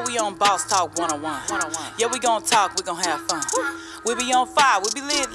we on Boss Talk 101. Yeah, we gon' talk, we gon' have fun. We be on fire, we be lit.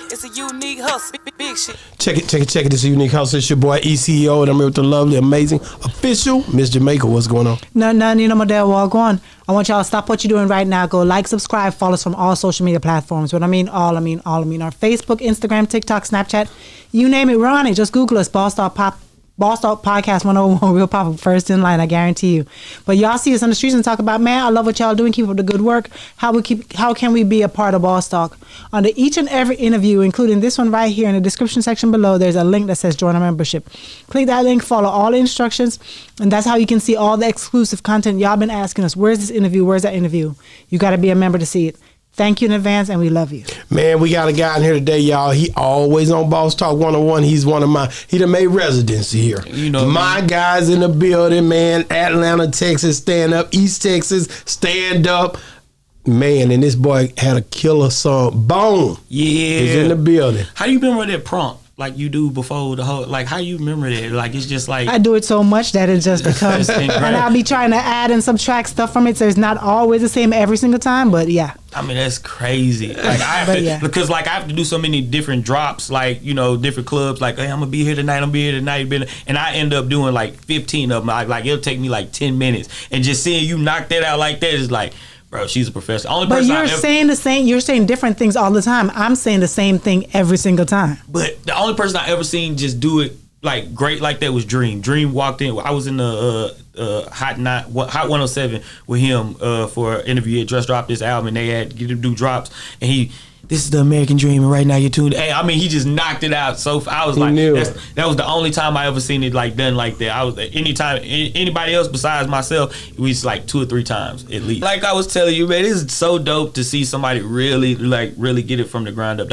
It's a unique hustle, big shit. Check it. It's a unique hustle. It's your boy ECO, and I'm here with the lovely, amazing, official Miss Jamaica. What's going on? None, you know, my dad walk on. I want y'all to stop what you're doing right now. Go like, subscribe, follow us from all social media platforms. What I mean, all. Our Facebook, Instagram, TikTok, Snapchat, you name it, we're on it. Just Google us, Boss Talk Podcast 101. We'll pop up first in line, I guarantee you. But y'all see us on the streets and talk about, man, I love what y'all doing. Keep up the good work. How can we be a part of Boss Talk? Under each and every interview, including this one right here in the description section below, there's a link that says join our membership. Click that link, follow all the instructions, and that's how you can see all the exclusive content. Y'all been asking us, where's this interview? Where's that interview? You got to be a member to see it. Thank you in advance, and we love you. Man, we got a guy in here today, y'all. He always on Boss Talk 101. He's one of my, he done made residency here. You know, my guys in the building, man. Atlanta, Texas, stand up. East Texas, stand up. Man, and this boy had a killer song. Boom. Yeah. He's in the building. How do you remember that prompt? Like you do before the whole, like how you remember that? Like it's just like I do it so much that it just becomes, and I'll be trying to add and subtract stuff from it, so it's not always the same every single time. But yeah, I mean that's crazy. Like I have to, because like I have to do so many different drops, like you know different clubs. Like hey, I'm gonna be here tonight. And I end up doing like 15 of them. Like it'll take me like 10 minutes, and just seeing you knock that out like that is like. Bro, she's a professional. But you're saying the same. You're saying different things all the time. I'm saying the same thing every single time. But the only person I ever seen just do it like great like that was Dream. Dream walked in. I was in the Hot 107 with him for an interview. He had just dropped this album, and they had to do drops, and this is the American Dream, and right now you're tuned. Hey, I mean, he just knocked it out. So I was like, that was the only time I ever seen it like done like that. I was anytime anybody else besides myself, it was like 2 or 3 times at least. Like I was telling you, man, this is so dope to see somebody really get it from the ground up.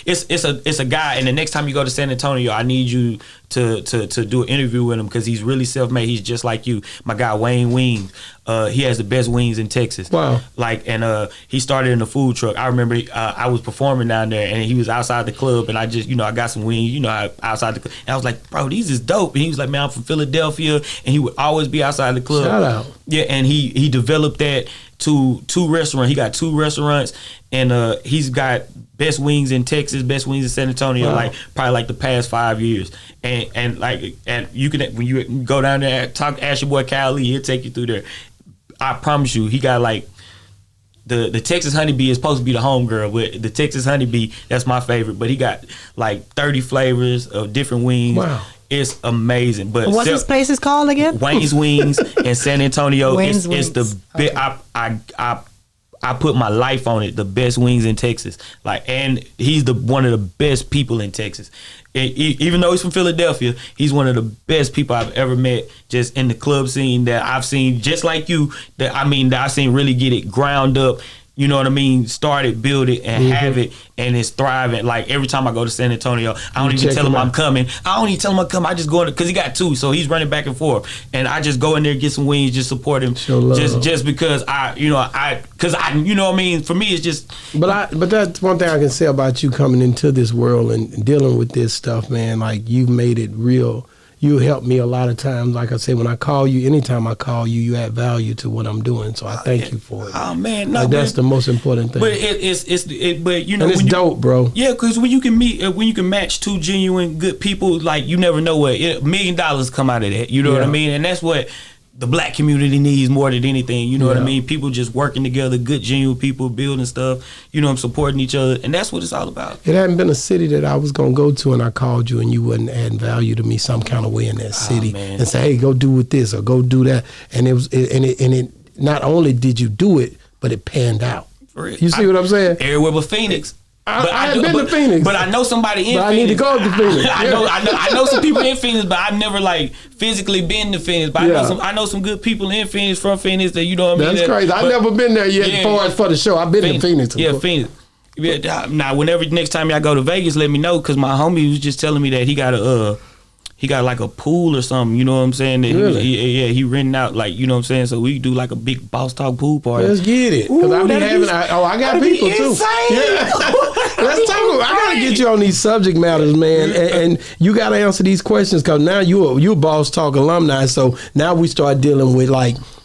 It's a guy, and the next time you go to San Antonio, I need you to do an interview with him because he's really self-made. He's just like you, my guy Wayne Wings. He has the best wings in Texas. Wow! And he started in a food truck. I remember I was performing down there, and he was outside the club, and I just I got some wings, outside the club. And I was like, bro, these is dope. And he was like, man, I'm from Philadelphia, and he would always be outside the club. Shout out! Yeah, and he developed that to 2 restaurants. He got 2 restaurants, and he's got best wings in Texas, best wings in San Antonio, probably the past 5 years. And you can, when you go down there, ask your boy Kyle Lee, he'll take you through there. I promise you, he got the Texas Honeybee is supposed to be the homegirl, but the Texas Honeybee, that's my favorite. But he got 30 flavors of different wings. Wow. It's amazing. But what's this place is called again? Wayne's Wings in San Antonio. It's the I put my life on it. The best wings in Texas. And he's one of the best people in Texas. Even though he's from Philadelphia, he's one of the best people I've ever met just in the club scene that I've seen, just like you, that I've seen really get it ground up, you know what I mean, start it, build it, and have it, and it's thriving. Like every time I go to San Antonio, I don't even tell him I'm coming. I just go in because he got 2, so he's running back and forth, and I just go in there, get some wings, just support him, just because you know what I mean. For me, it's just. But that's one thing I can say about you coming into this world and dealing with this stuff, man. Like you've made it real. You help me a lot of times. Like I say, when I call you, anytime I call you, you add value to what I'm doing. So I thank you for it. Oh man, no, that's the most important thing. But it's it's dope, bro. Yeah, because when you can match 2 genuine good people, you never know what $1 million come out of that. You know what I mean? And that's what the black community needs more than anything. You know what I mean? People just working together, good genuine people building stuff. Supporting each other, and that's what it's all about. It hadn't been a city that I was gonna go to, and I called you, and you wasn't adding value to me some kind of way in that city, and say, "Hey, go do with this or go do that." And it not only did you do it, but it panned out. You see what I'm saying? Everywhere but Phoenix. I have been to Phoenix, but I know somebody in Phoenix. I need to go to Phoenix. I know some people in Phoenix, but I've never physically been to Phoenix. But I know some good people in Phoenix from Phoenix that you know what I mean. That's crazy. I've never been there yet for the show. I've been to Phoenix. Yeah, Phoenix. Now, whenever next time y'all go to Vegas, let me know because my homie was just telling me that he got a pool or something, you know what I'm saying? That really? He renting out, you know what I'm saying? So we do a big Boss Talk pool party. Let's get it. Because I got people too. Yeah. Let's talk about, I got to get you on these subject matters, man. And you got to answer these questions because now you're a Boss Talk alumni. So now we start dealing with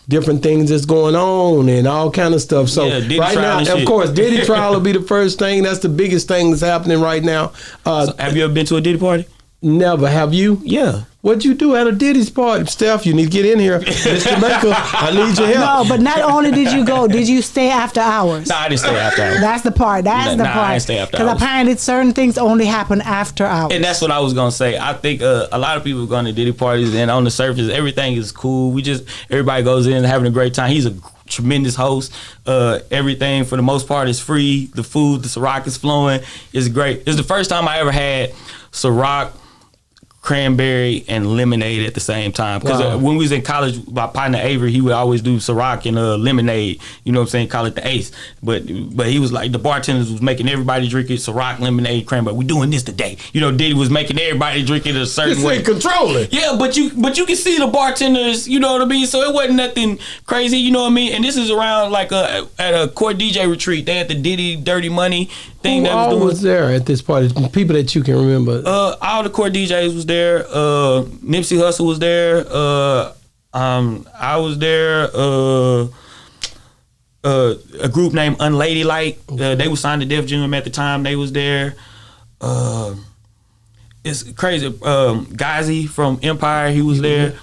different things that's going on and all kind of stuff. So right now, of course, Diddy trial will be the first thing. That's the biggest thing that's happening right now. So have you ever been to a Diddy party? Never. Have you? Yeah. What'd you do at a Diddy's party? Steph, you need to get in here. Mr. Maker, I need your help. No, but not only did you go, did you stay after hours? No, I didn't stay after hours. That's the part. That's the part. I didn't stay after hours. Because apparently certain things only happen after hours. And that's what I was going to say. I think a lot of people going to Diddy parties, and on the surface, everything is cool. Everybody goes in having a great time. He's a tremendous host. Everything, for the most part, is free. The food, the Ciroc is flowing. It's great. It's the first time I ever had Ciroc, cranberry, and lemonade at the same time. Because when we was in college, my partner Avery, he would always do Ciroc and lemonade. You know what I'm saying? Call it the Ace. But he was like, the bartenders was making everybody drink it, Ciroc, lemonade, cranberry. We doing this today. You know, Diddy was making everybody drink it a certain way. Control it. Yeah, but you can see the bartenders. You know what I mean? So it wasn't nothing crazy. You know what I mean? And this is around like at a court DJ retreat. They had the Diddy Dirty Money thing. Who all was there at this party? People that you can remember. All the court DJs was there. Nipsey Hussle was there. I was there. A group named Unladylike. They were signed to Def Jam at the time. They was there. It's crazy. Ghazi from Empire, he was there.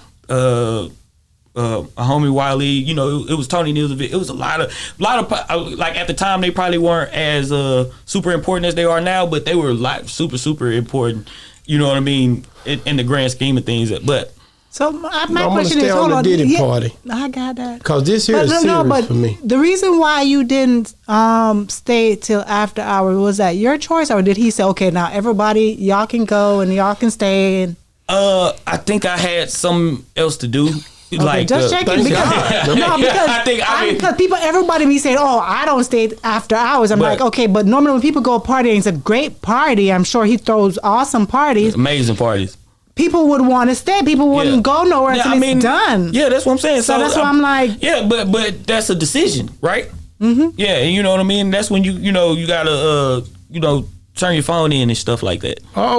A homie Wiley, you know, it was Tony News. It was a lot of like at the time they probably weren't as super important as they are now, but they were like super important. You know what I mean, in the grand scheme of things. But so my I'm question stay is, on hold the on, Diddy party. I got that. Cause this here is serious for me. The reason why you didn't stay till after hours, was that your choice, or did he say, okay, now everybody, y'all can go and y'all can stay? And I think I had something else to do. Okay, like just checking because people, everybody be saying, "Oh, I don't stay after hours." I'm like, okay, but normally when people go party, and it's a great party. I'm sure he throws awesome parties, amazing parties. People would want to stay. People wouldn't go nowhere until it's done. Yeah, that's what I'm saying. So that's why I'm like, yeah, but that's a decision, right? Mm-hmm. Yeah, and you know what I mean. That's when you gotta turn your phone in and stuff like that. Yeah.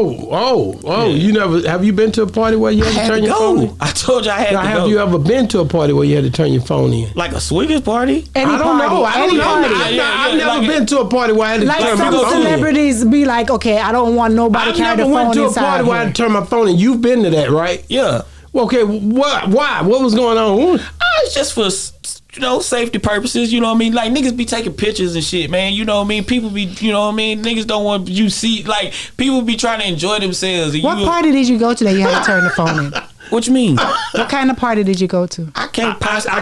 You never have you been to a party where you had to turn your phone in? I told you I had to go. Have you ever been to a party where you had to turn your phone in? Like a swingers party? I don't know. I've never been to a party where I had to turn my phone in. Like some celebrities be like, okay, I don't want nobody carrying the phone inside. I've never went to a party where I had to turn my phone in. You've been to that, right? Yeah. Well, okay, why? What was going on? It's just for safety purposes, you know what I mean? Like, niggas be taking pictures and shit, man. You know what I mean? People be, you know what I mean? Niggas don't want you see, like, people be trying to enjoy themselves. And what party did you go to that you had to turn the phone in? What you mean? What kind of party did you go to? I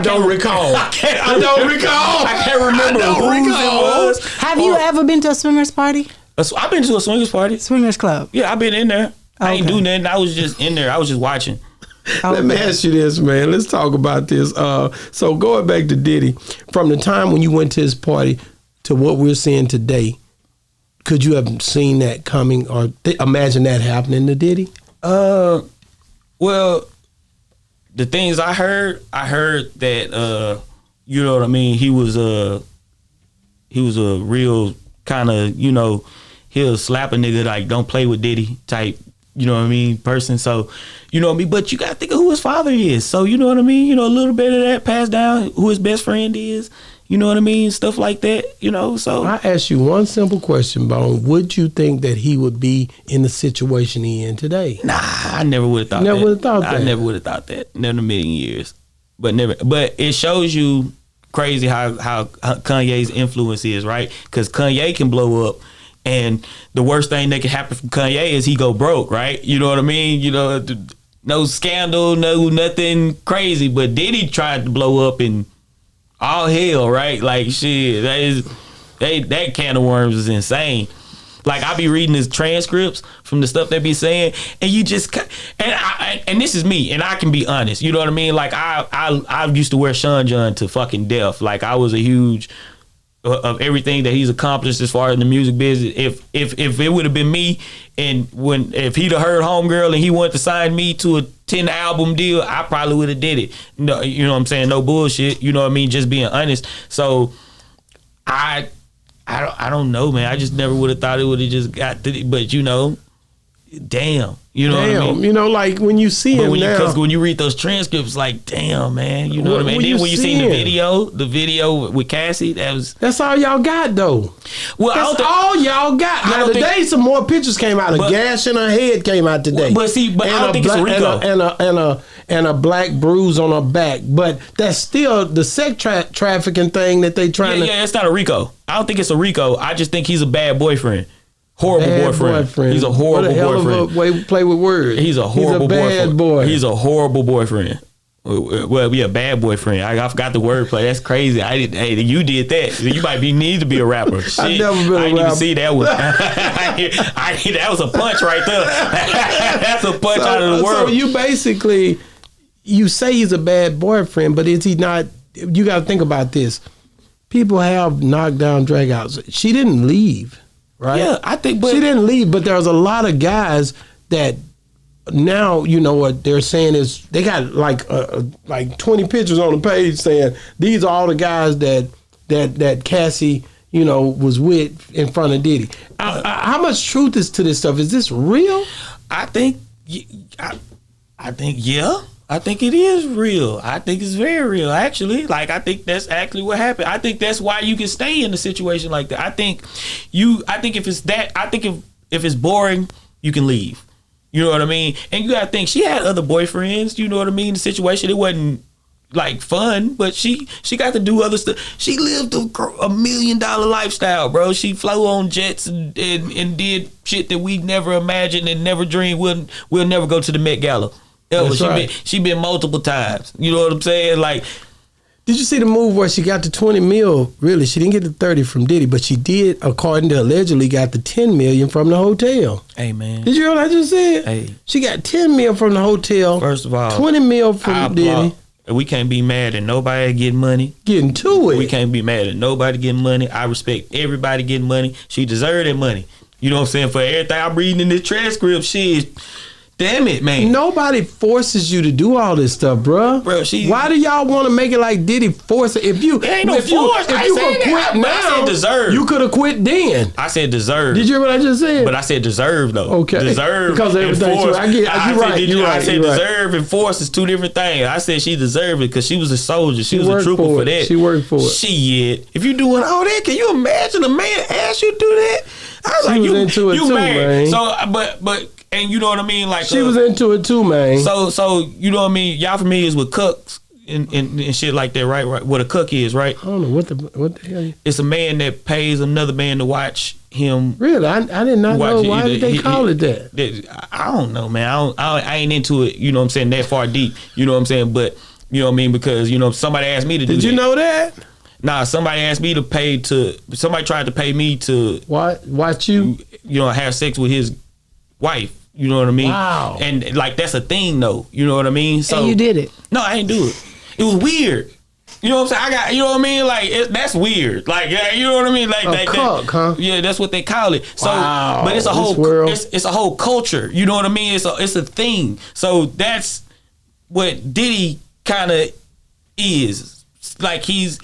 don't recall. I don't recall. I can't remember whose it was. Have you ever been to a swingers party? I've been to a swingers party. Swingers club? Yeah, I've been in there. I ain't do nothing. I was just in there. I was just watching. Let me ask you this, man. Let's talk about this. So going back to Diddy, from the time when you went to his party to what we're seeing today, could you have seen that coming or imagine that happening to Diddy? Well, the things I heard that you know what I mean. He was a real kind of, you know, he'll slap a nigga like don't play with Diddy type. You know what I mean, person. So, you know what I mean. But you gotta think of who his father is. So, you know what I mean. You know, a little bit of that passed down. Who his best friend is. You know what I mean. Stuff like that. You know. So I ask you one simple question, Bone. Would you think that he would be in the situation he in today? Nah, I never would have thought. Never would have thought that. I never would have thought that. Never in a million years. But never. But it shows you crazy how Kanye's influence is, right? Because Kanye can blow up. And the worst thing that can happen from Kanye is he go broke, right? You know what I mean? You know, no scandal, no nothing crazy. But Diddy tried to blow up and all hell, right? Like shit, that can of worms is insane. Like I be reading his transcripts from the stuff they be saying, and you just and this is me, and I can be honest. You know what I mean? Like I used to wear Sean John to fucking death. Like I was a huge of everything that he's accomplished as far as the music business. If it would have been me, and if he'd have heard Homegurl and he wanted to sign me to a 10 album deal, I probably would have did it. No, you know what I'm saying? No bullshit. You know what I mean? Just being honest. So I don't know, man. I just never would have thought it would have just got to it. But you know, damn. You know what I mean? You know, like when you see him now. Because when you read those transcripts, like, damn, man. You know what I mean? And then when you see the video with Cassie, that's all y'all got, though. Well, that's all y'all got. Now, today, some more pictures came out. A gash in her head came out today. But I don't think it's a Rico. And a black bruise on her back. But that's still the sex trafficking thing that they trying to... Yeah, it's not a Rico. I don't think it's a Rico. I just think he's a bad boyfriend. Horrible boyfriend. He's a horrible boyfriend. What a hell of a way to play with words. He's a horrible bad boy. He's a horrible boyfriend. Well, yeah, bad boyfriend. I forgot the wordplay. That's crazy. Hey, you did that. You might need to be a rapper. Shit. I never been a rapper. I didn't even see that one. That was a punch right there. That's a punch out of the world. So you basically, you say he's a bad boyfriend, but is he not? You got to think about this. People have knockdown dragouts. She didn't leave. Right? Yeah, I think, but she didn't leave. But there's a lot of guys that now, you know, what they're saying is they got like 20 pictures on the page saying these are all the guys that Cassie, you know, was with in front of Diddy. How much truth is to this stuff? Is this real? I think yeah. I think it is real. I think it's very real, actually. Like, I think that's actually what happened. I think that's why you can stay in a situation like that. I think if it's that, I think if it's boring, you can leave. You know what I mean? And you gotta think, she had other boyfriends, you know what I mean? The situation, it wasn't like fun, but she got to do other stuff. She lived a $1 million lifestyle, bro. She flew on jets and did shit that we never imagined and never dreamed. We'll never go to the Met Gala. She been multiple times. You know what I'm saying? Like, did you see the move where she got the 20 mil? Really, she didn't get the 30 from Diddy, but she did, according to allegedly, got the 10 million from the hotel. Hey, man. Did you hear what I just said? Hey. She got 10 mil from the hotel. First of all, 20 mil from Diddy. We can't be mad at nobody getting money. Getting to it. We can't be mad at nobody getting money. I respect everybody getting money. She deserved that money. You know what I'm saying? For everything I'm reading in this transcript, shit. Damn it, man. Nobody forces you to do all this stuff, bruh. Bro, why do y'all want to make it like Diddy force it? If you ain't no force. If you could quit now, I said deserve. You could have quit then. I said deserve. Did you hear what I just said? But I said deserve though. Okay. Deserve because everything. Force. I said deserve and force is two different things. I said she deserved it because she was a soldier. She was a trooper for that. She worked for it. Shit. If you doing all that, can you imagine a man ask you to do that? I was like, you into it too, man. So, but. And you know what I mean? Like she was into it too, man. So you know what I mean? Y'all familiar with cooks and shit like that, right? What a cook is, right? I don't know what the hell. It's a man that pays another man to watch him. Really? I did not know. Why did they call it that? I don't know, man. I ain't into it. You know what I'm saying? That far deep. You know what I'm saying? But you know what I mean? Because you know somebody asked me to do. Did you know that? Nah, somebody asked me to pay to. Somebody tried to pay me to watch you. You know, have sex with his wife. You know what I mean? Wow. And like that's a thing though. You know what I mean? So and you did it. No, I ain't do it. It was weird. You know what I'm saying? You know what I mean? Like that's weird. Like you know what I mean? Like huh? Yeah, that's what they call it. So, wow. But it's a whole it's a whole culture. You know what I mean? It's a thing. So that's what Diddy kind of is. Like he's,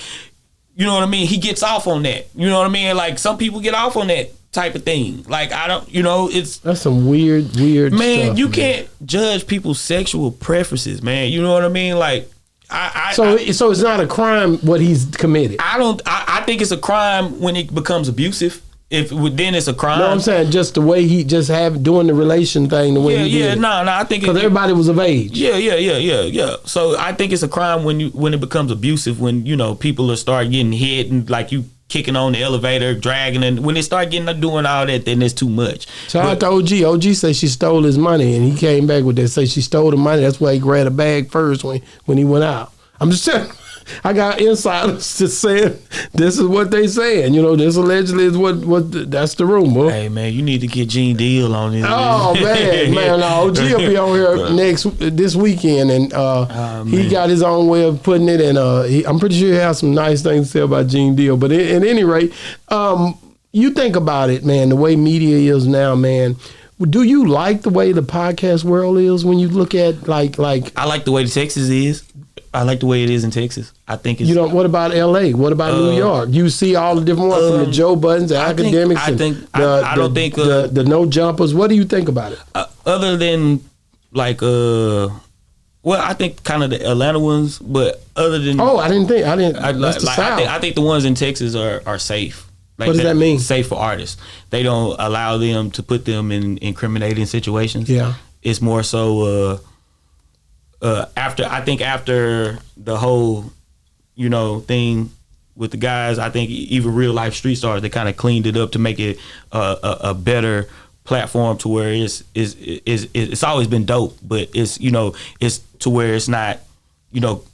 you know what I mean? He gets off on that. You know what I mean? Like some people get off on that type of thing. Like I don't, you know, that's some weird man, stuff, you can't judge people's sexual preferences, man. You know what I mean? Like so it's not a crime what he's committed. I think it's a crime when it becomes abusive. Then it's a crime. No, I'm saying just the way he just doing the relation thing the way he did. No, I think because everybody was of age. Yeah. So I think it's a crime when it becomes abusive, when you know people will start getting hit and like you kicking on the elevator, dragging, and when they start doing all that, then it's too much. Shout out to OG. OG said she stole his money, and he came back with that. Say she stole the money. That's why he grabbed a bag first when he went out. I'm just saying. I got insiders just saying this is what they saying. You know, this allegedly is what that's the rumor. Hey man, you need to get Gene Deal on this. Oh man, OG will be on here this weekend, and he got his own way of putting it, and I'm pretty sure he has some nice things to say about Gene Deal. But at any rate, you think about it, man. The way media is now, man. Do you like the way the podcast world is when you look at like? I like the way Texas is. I like the way it is in Texas. I think it's... what about L.A.? What about New York? You see all the different ones from the Joe Buttons, the academics, I don't think the no jumpers. What do you think about it? Other than like well, I think kind of the Atlanta ones, but other than I think the ones in Texas are safe. Like, what does that mean? Safe for artists. They don't allow them to put them in incriminating situations. Yeah, it's more so. After the whole, thing with the guys, I think even real life street stars, they kind of cleaned it up to make it a better platform to where it's always been dope, but it's to where it's not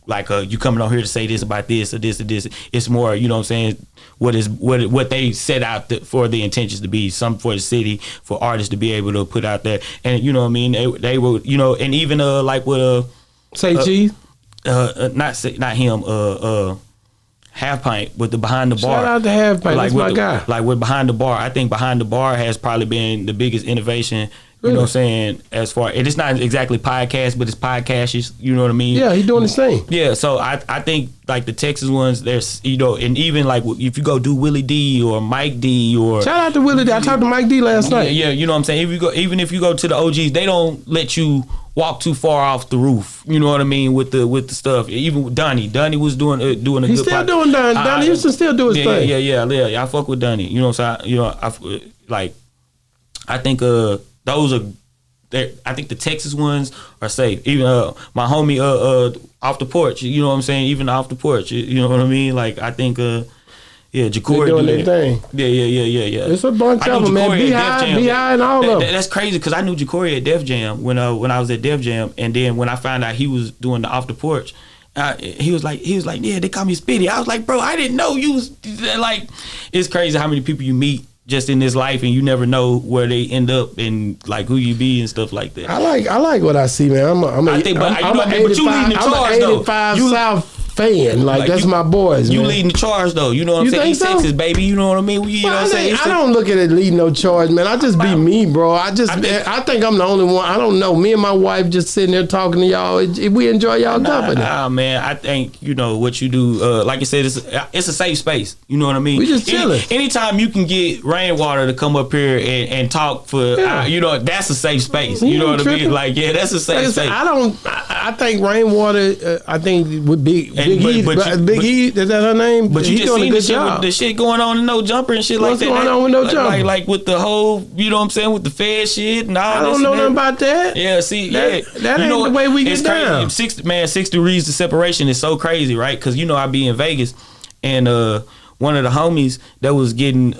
like you coming on here to say this about this or this or this. It's more what I'm saying, what they set out for the intentions to be, something for the city, for artists to be able to put out there, and what I mean, they were and even like with Say Cheese, not him, Half Pint with the Behind the Bar. Shout out to Half Pint, that's my guy. Like with Behind the Bar, I think Behind the Bar has probably been the biggest innovation. You know what I'm saying? As far, and it's not exactly podcast, but it's podcasts. You know what I mean? Yeah, he's doing the same. Yeah, so I think like the Texas ones, there's and even like if you go do Willie D or Mike D or shout out to Willie D. I talked to Mike D last night. Yeah, you know what I'm saying. If you go to the OGs, they don't let you walk too far off the roof. You know what I mean with the stuff. Even with Donnie was doing a He's good. He's still doing Donnie. Donnie used to still do his thing. Yeah. I fuck with Donnie. You know what I'm saying. I think those are. I think the Texas ones are safe. Even my homie off the porch, you know what I'm saying? Even off the porch, you know what I mean? Like I think Jacory doing their thing. Yeah. It's a bunch of them, man. B.I. and all of them. That's crazy because I knew Jacory at Def Jam when I was at Def Jam, and then when I found out he was doing the off the porch, he was like, yeah, they call me Spitty. I was like, bro, I didn't know you was like. It's crazy how many people you meet just in this life, and you never know where they end up and like who you be and stuff like that. I like what I see, man. I'm an 85 South fan. Like that's my boys. You man. leading the charge though. You know what I'm saying? East Texas, baby. You know what I mean? You know what I'm saying? I don't look at it leading no charge, man. I just be me, bro. I think I'm the only one. I don't know. Me and my wife just sitting there talking to y'all. We enjoy y'all company. Man. I think what you do. Like I said, it's a safe space. You know what I mean? We just chilling. Anytime you can get Rainwater to come up here and talk for, that's a safe space. You know what I mean? Like, yeah, that's a safe space. I think Rainwater. I think with Big E, is that her name? But you just seen the shit going on in No Jumper and shit like that. What's going on with No Jumper? Like with the whole, you know what I'm saying, with the Fed shit and all I don't know nothing about that. Yeah, see, that ain't the way we get down. 6 degrees of separation is so crazy, right? Because I be in Vegas, and one of the homies that was getting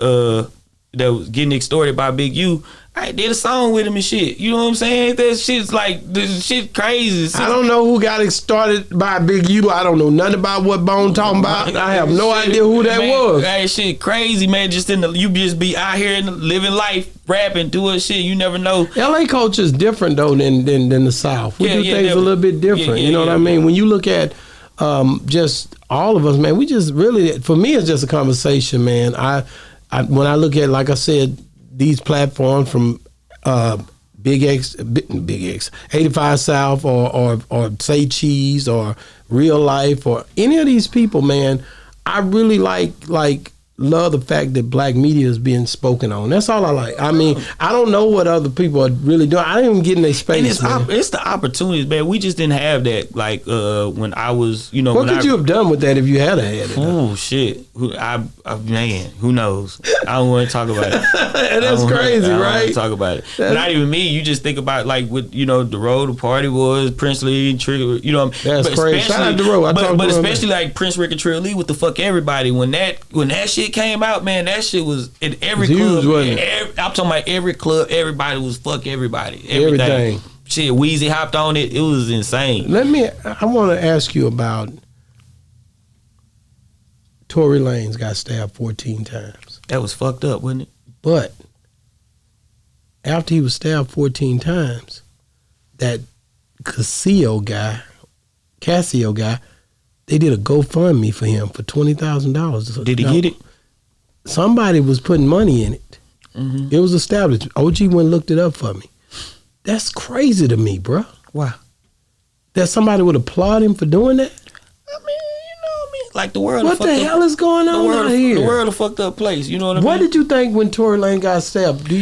extorted by Big U, I did a song with him and shit. You know what I'm saying? That shit's like, this shit crazy. I don't know who got started by Big U. I don't know nothing about what Bone talking about. I have no idea who that was. That shit crazy, man. You just be out here and living life, rapping, doing shit. You never know. LA culture is different though than the South. We do things a little bit different. You know what I mean? When you look at just all of us, man, we just really, for me, it's just a conversation, man. When I look at, like I said, these platforms from Big X, 85 South, or Say Cheese, or Real Life, or any of these people, man, I really love the fact that black media is being spoken on. That's all I like. I mean, I don't know what other people are really doing. I didn't even get in their space. And it's the opportunities, man. We just didn't have that. Like when I was, what could you have done with that if you had had it? Oh shit! Man, who knows? I don't want to talk about it. That's crazy, right? I don't want to talk about it. Not even me. You just think about like with the road, the party was Princely, Trigger. That's crazy. Shout out to the road. But especially like Prince, Rick, and Trill Lee with the Fuck Everybody. When that shit came out, man, that shit was in every club. I'm talking about every club. Everybody was Fuck Everybody. Everything. Shit, Weezy hopped on it. It was insane. I want to ask you about Tory Lanez got stabbed 14 times. That was fucked up, wasn't it? But after he was stabbed 14 times, that Casio guy, they did a GoFundMe for him for $20,000. Did he get it? Somebody was putting money in it. Mm-hmm. It was established. OG went and looked it up for me. That's crazy to me, bro. Why? That somebody would applaud him for doing that? like the world. What the hell is going on out here? The world a fucked up place. You know what I mean? What did you think when Tory Lanez got stabbed?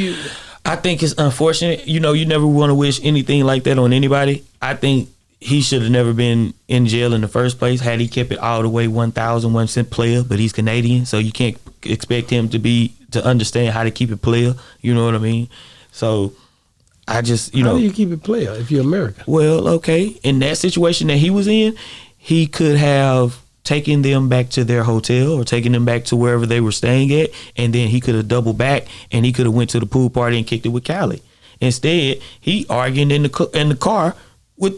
I think it's unfortunate. You know, you never want to wish anything like that on anybody. I think he should have never been in jail in the first place had he kept it all the way 1,001% player, but he's Canadian, so you can't expect him to understand how to keep it player. You know what I mean? So I just, How do you keep it player if you're American? Well, okay. In that situation that he was in, he could have taken them back to their hotel or taken them back to wherever they were staying at, and then he could have doubled back and he could have went to the pool party and kicked it with Callie. Instead, he arguing in the car with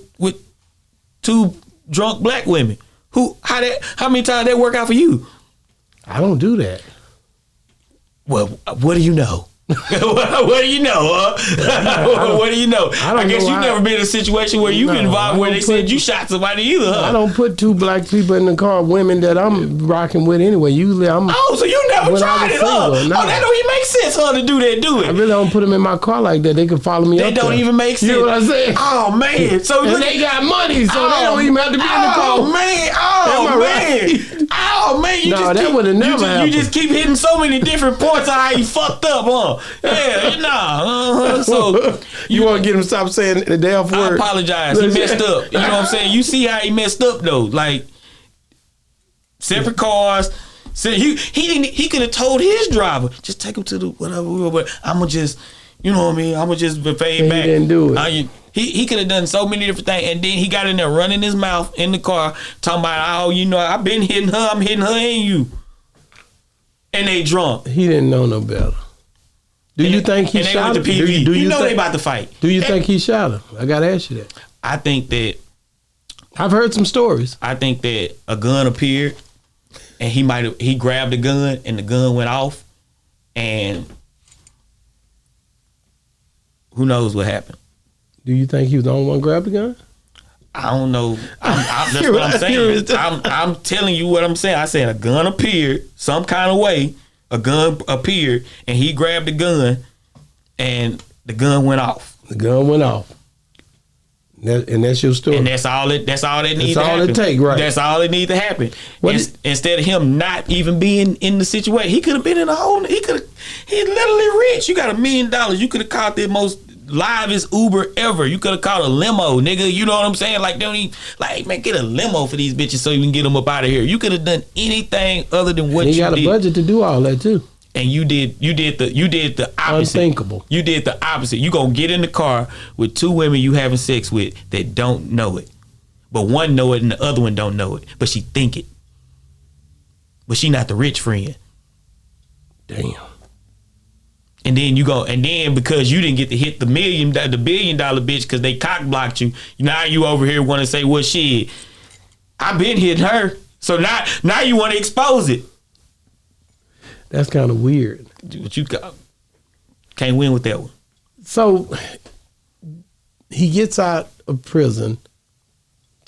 two drunk black women. How many times that work out for you? I don't do that. Well, what do you know? What do you know, huh? What do you know? I guess you've never been in a situation where you've been involved where they said you shot somebody either, huh? I don't put two black people in the car, women that I'm rocking with anyway. Usually so you never tried it, huh? No. Oh, that don't even make sense, huh, to do that, do it. I really don't put them in my car like that. They can follow me up They don't even make sense. You know what I'm saying? Oh, man. So and they got money, so they don't even have to be in the car. Oh, man. Oh, man. That would have never happened. You just keep hitting so many different points on how you fucked up, huh? Yeah, nah. So you want to get him to stop saying the damn word? I apologize. He messed up. You know what I'm saying? You see how he messed up though. Like separate cars. So he could have told his driver, just take him to the whatever. But I'ma just, you know what I mean? I'ma just pay back. He didn't do it. He could have done so many different things, and then he got in there running his mouth in the car, talking about, oh, you know, I've been hitting her, I'm hitting her and you, and they drunk. He didn't know no better. Do you think he shot him? Do you know they about to fight? Do you think he shot him? I gotta ask you that. I think that I've heard some stories. I think that a gun appeared, and he grabbed the gun, and the gun went off, and who knows what happened. Do you think he was the only one who grabbed the gun? I don't know. That's what I'm saying. I'm telling you what I'm saying. I said a gun appeared some kind of way. A gun appeared, and he grabbed the gun, and the gun went off. The gun went off. And that's your story. And that's all that needs to happen. That's all it take, right? That's all that needs to happen. Instead of him not even being in the situation, he could have been in a whole. He's literally rich. You got $1 million. You could have caught the most livest Uber ever. You could have caught a limo, nigga. You know what I'm saying? Like, don't even, like, man, get a limo for these bitches so you can get them up out of here. You could have done anything other than what you did. You got a budget to do all that too. And you did the opposite. Unthinkable. You did the opposite. You gonna get in the car with two women you having sex with that don't know it, but one know it and the other one don't know it, but she think it. But she not the rich friend. Damn. And then because you didn't get to hit the $1 billion bitch because they cock blocked you, now you over here want to say, well, shit, I been hitting her, so now you want to expose it. That's kind of weird. But you can't win with that one. So he gets out of prison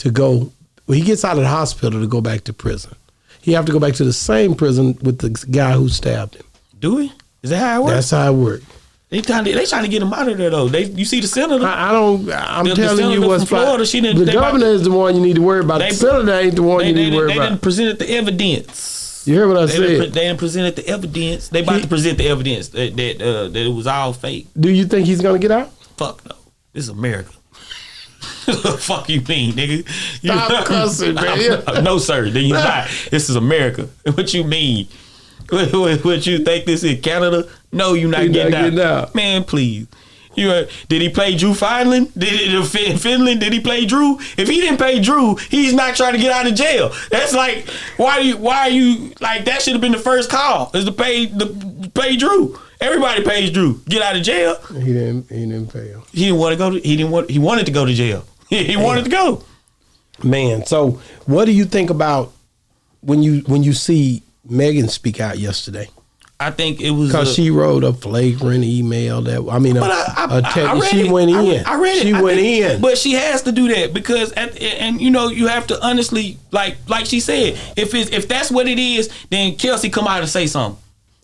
he gets out of the hospital to go back to prison. He have to go back to the same prison with the guy who stabbed him. Do we? Is that how it works? That's how it works. They trying to get him out of there though. You see the senator? I'm telling you what's Florida. The governor is the one you need to worry about. The senator ain't the one you need to worry about. They didn't present the evidence. You hear what I said? They didn't present the evidence. They about to present the evidence that it was all fake. Do you think he's gonna get out? Fuck no. This is America. Fuck you mean, nigga? Stop cussing, man. No, sir. Then you not. This is America. What you mean? What you think this is Canada? No, you not getting out. Man, please. Did he play Drew Finland? Finland? Did he play Drew? If he didn't play Drew, he's not trying to get out of jail. That's like why are you like that? Should have been the first call is to pay Drew. Everybody pays Drew. Get out of jail. He didn't pay him. He didn't want to go. He wanted to go to jail. He wanted to go. Man, so what do you think about when you see Megan speak out yesterday? I think it was because she wrote a flagrant email that she went in. I read it. She went in, but she has to do that because you have to honestly like she said if that's what it is, then Kelsey come out and say something.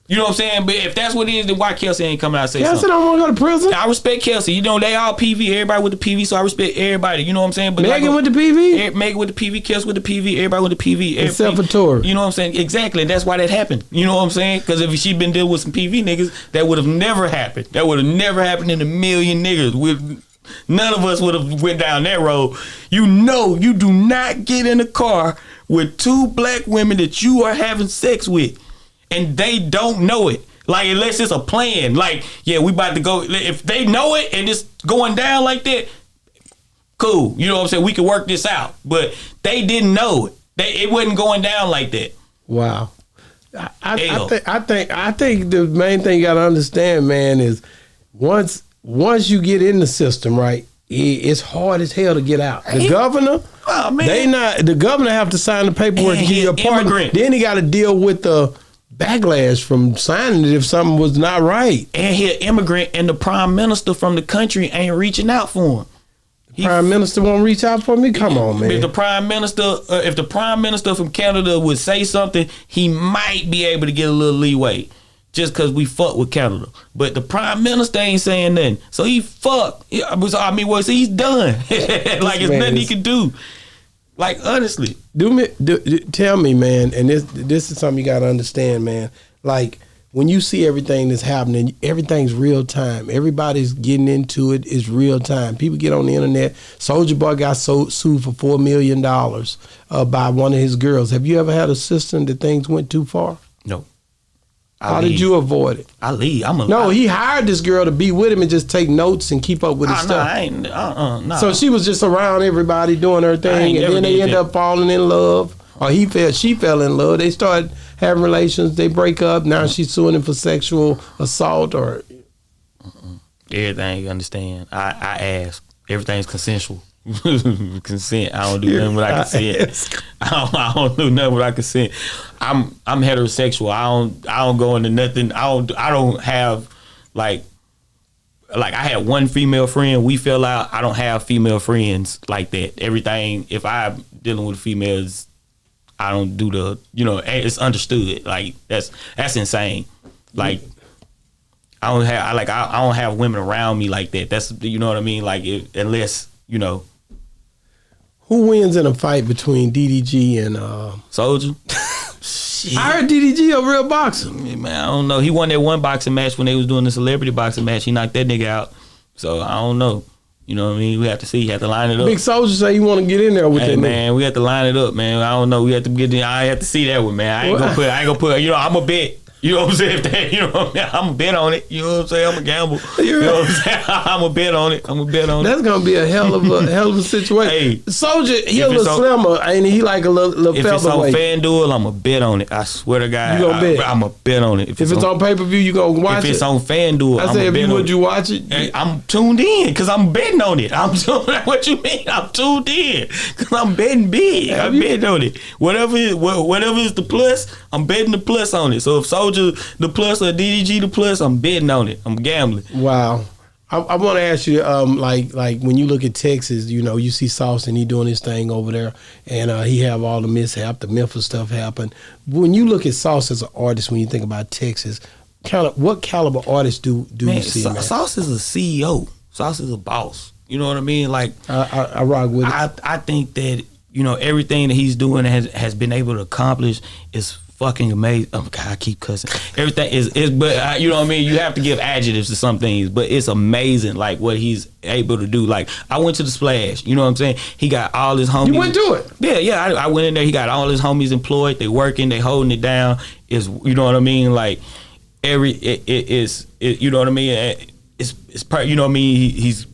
You know what I'm saying? But if that's what it is, then why Kelsey ain't coming out and say Kelsey something? don't want to go to prison. I respect Kelsey. You know, they all PV. Everybody with the PV, so I respect everybody. You know what I'm saying? But Megan with the PV? Megan with the PV, Kelsey with the PV, everybody with the PV. Except for Tory. You know what I'm saying? Exactly. And that's why that happened. You know what I'm saying? Because if she'd been dealing with some PV niggas, that would have never happened. That would have never happened in a million niggas. None of us would have went down that road. You know, you do not get in a car with 2 black women that you are having sex with, and they don't know it. Like, unless it's a plan. Like, yeah, we about to go. If they know it and it's going down like that, cool. You know what I'm saying? We can work this out. But they didn't know it. It wasn't going down like that. Wow. I think the main thing you got to understand, man, is once you get in the system, right, it's hard as hell to get out. The governor, the governor have to sign the paperwork to get your pardon. Then he got to deal with the backlash from signing it if something was not right. And he an immigrant, and the prime minister from the country ain't reaching out for him. Prime minister won't reach out for me? Come on, man. If the prime minister from Canada would say something, he might be able to get a little leeway, just because we fuck with Canada. But the prime minister ain't saying nothing, so he fucked. I mean, well, so he's done. Like, it's nothing he can do. Like, honestly, tell me, man, and this is something you got to understand, man. Like, when you see everything that's happening, everything's real time. Everybody's getting into it. It's real time. People get on the internet. Soulja Boy got sued for $4 million by one of his girls. Have you ever had a system that things went too far? No. How did you avoid it? I leave. He hired this girl to be with him and just take notes and keep up with his stuff. No. So she was just around everybody doing her thing, and then they end up falling in love. Or she fell in love. They started having relations. They break up. Now she's suing him for sexual assault or everything. You understand? I ask. Everything's consensual. Consent. I don't do nothing without consent. I don't do nothing without consent. I'm heterosexual. I don't go into nothing. I don't have like I had one female friend. We fell out. I don't have female friends like that. Everything. If I'm dealing with females, I don't do the, it's understood. Like, that's insane. Like, I don't have women around me like that. That's, you know what I mean? Like, unless. Who wins in a fight between DDG and Soulja? I heard DDG a real boxer. Man, I don't know. He won that one boxing match when they was doing the celebrity boxing match. He knocked that nigga out. So I don't know. You know what I mean? We have to see. You have to line it up. Big Soulja say you want to get in there with that man. We have to line it up, man. I don't know. We have to get in. I have to see that one, man. I ain't gonna put. I'm a bet. You know what I'm saying? I'm going to bet on it. You know what I'm saying? I'm a gamble. You know what I'm saying? I'm a bet on it. That's going to be a hell of a situation. Hey, Soulja, he a little slimmer. Ain't he like a little featherweight? If it's on FanDuel, I'm going to bet on it. I swear to God. You going to bet? I'm going to bet on it. If it's on pay-per-view, you going to watch it? If it's on FanDuel, I say, would you watch it? I'm tuned in because I'm betting on it. What you mean? I'm tuned in because I'm betting big. I'm betting on it. Whatever is the plus, I'm betting the plus on it. So if Soulja the plus or DDG the plus, I'm betting on it. I'm gambling. Wow. I want to ask you, like when you look at Texas, you see Sauce and he doing his thing over there, and he have all the mishap, the Memphis stuff happen. When you look at Sauce as an artist, when you think about Texas, what caliber artist do you see? Man? Sauce is a CEO. Sauce is a boss. You know what I mean? Like I rock with it. I think that everything that he's doing has been able to accomplish is fucking amazing. Oh God, I keep cussing. Everything is but you know what I mean? You have to give adjectives to some things, but it's amazing like what he's able to do. Like I went to the Splash, you know what I'm saying? He got all his homies. You went to it? Yeah, I went in there. He got all his homies employed. They working, they holding it down. It's, you know what I mean? Like you know what I mean? It's you know what I mean? He's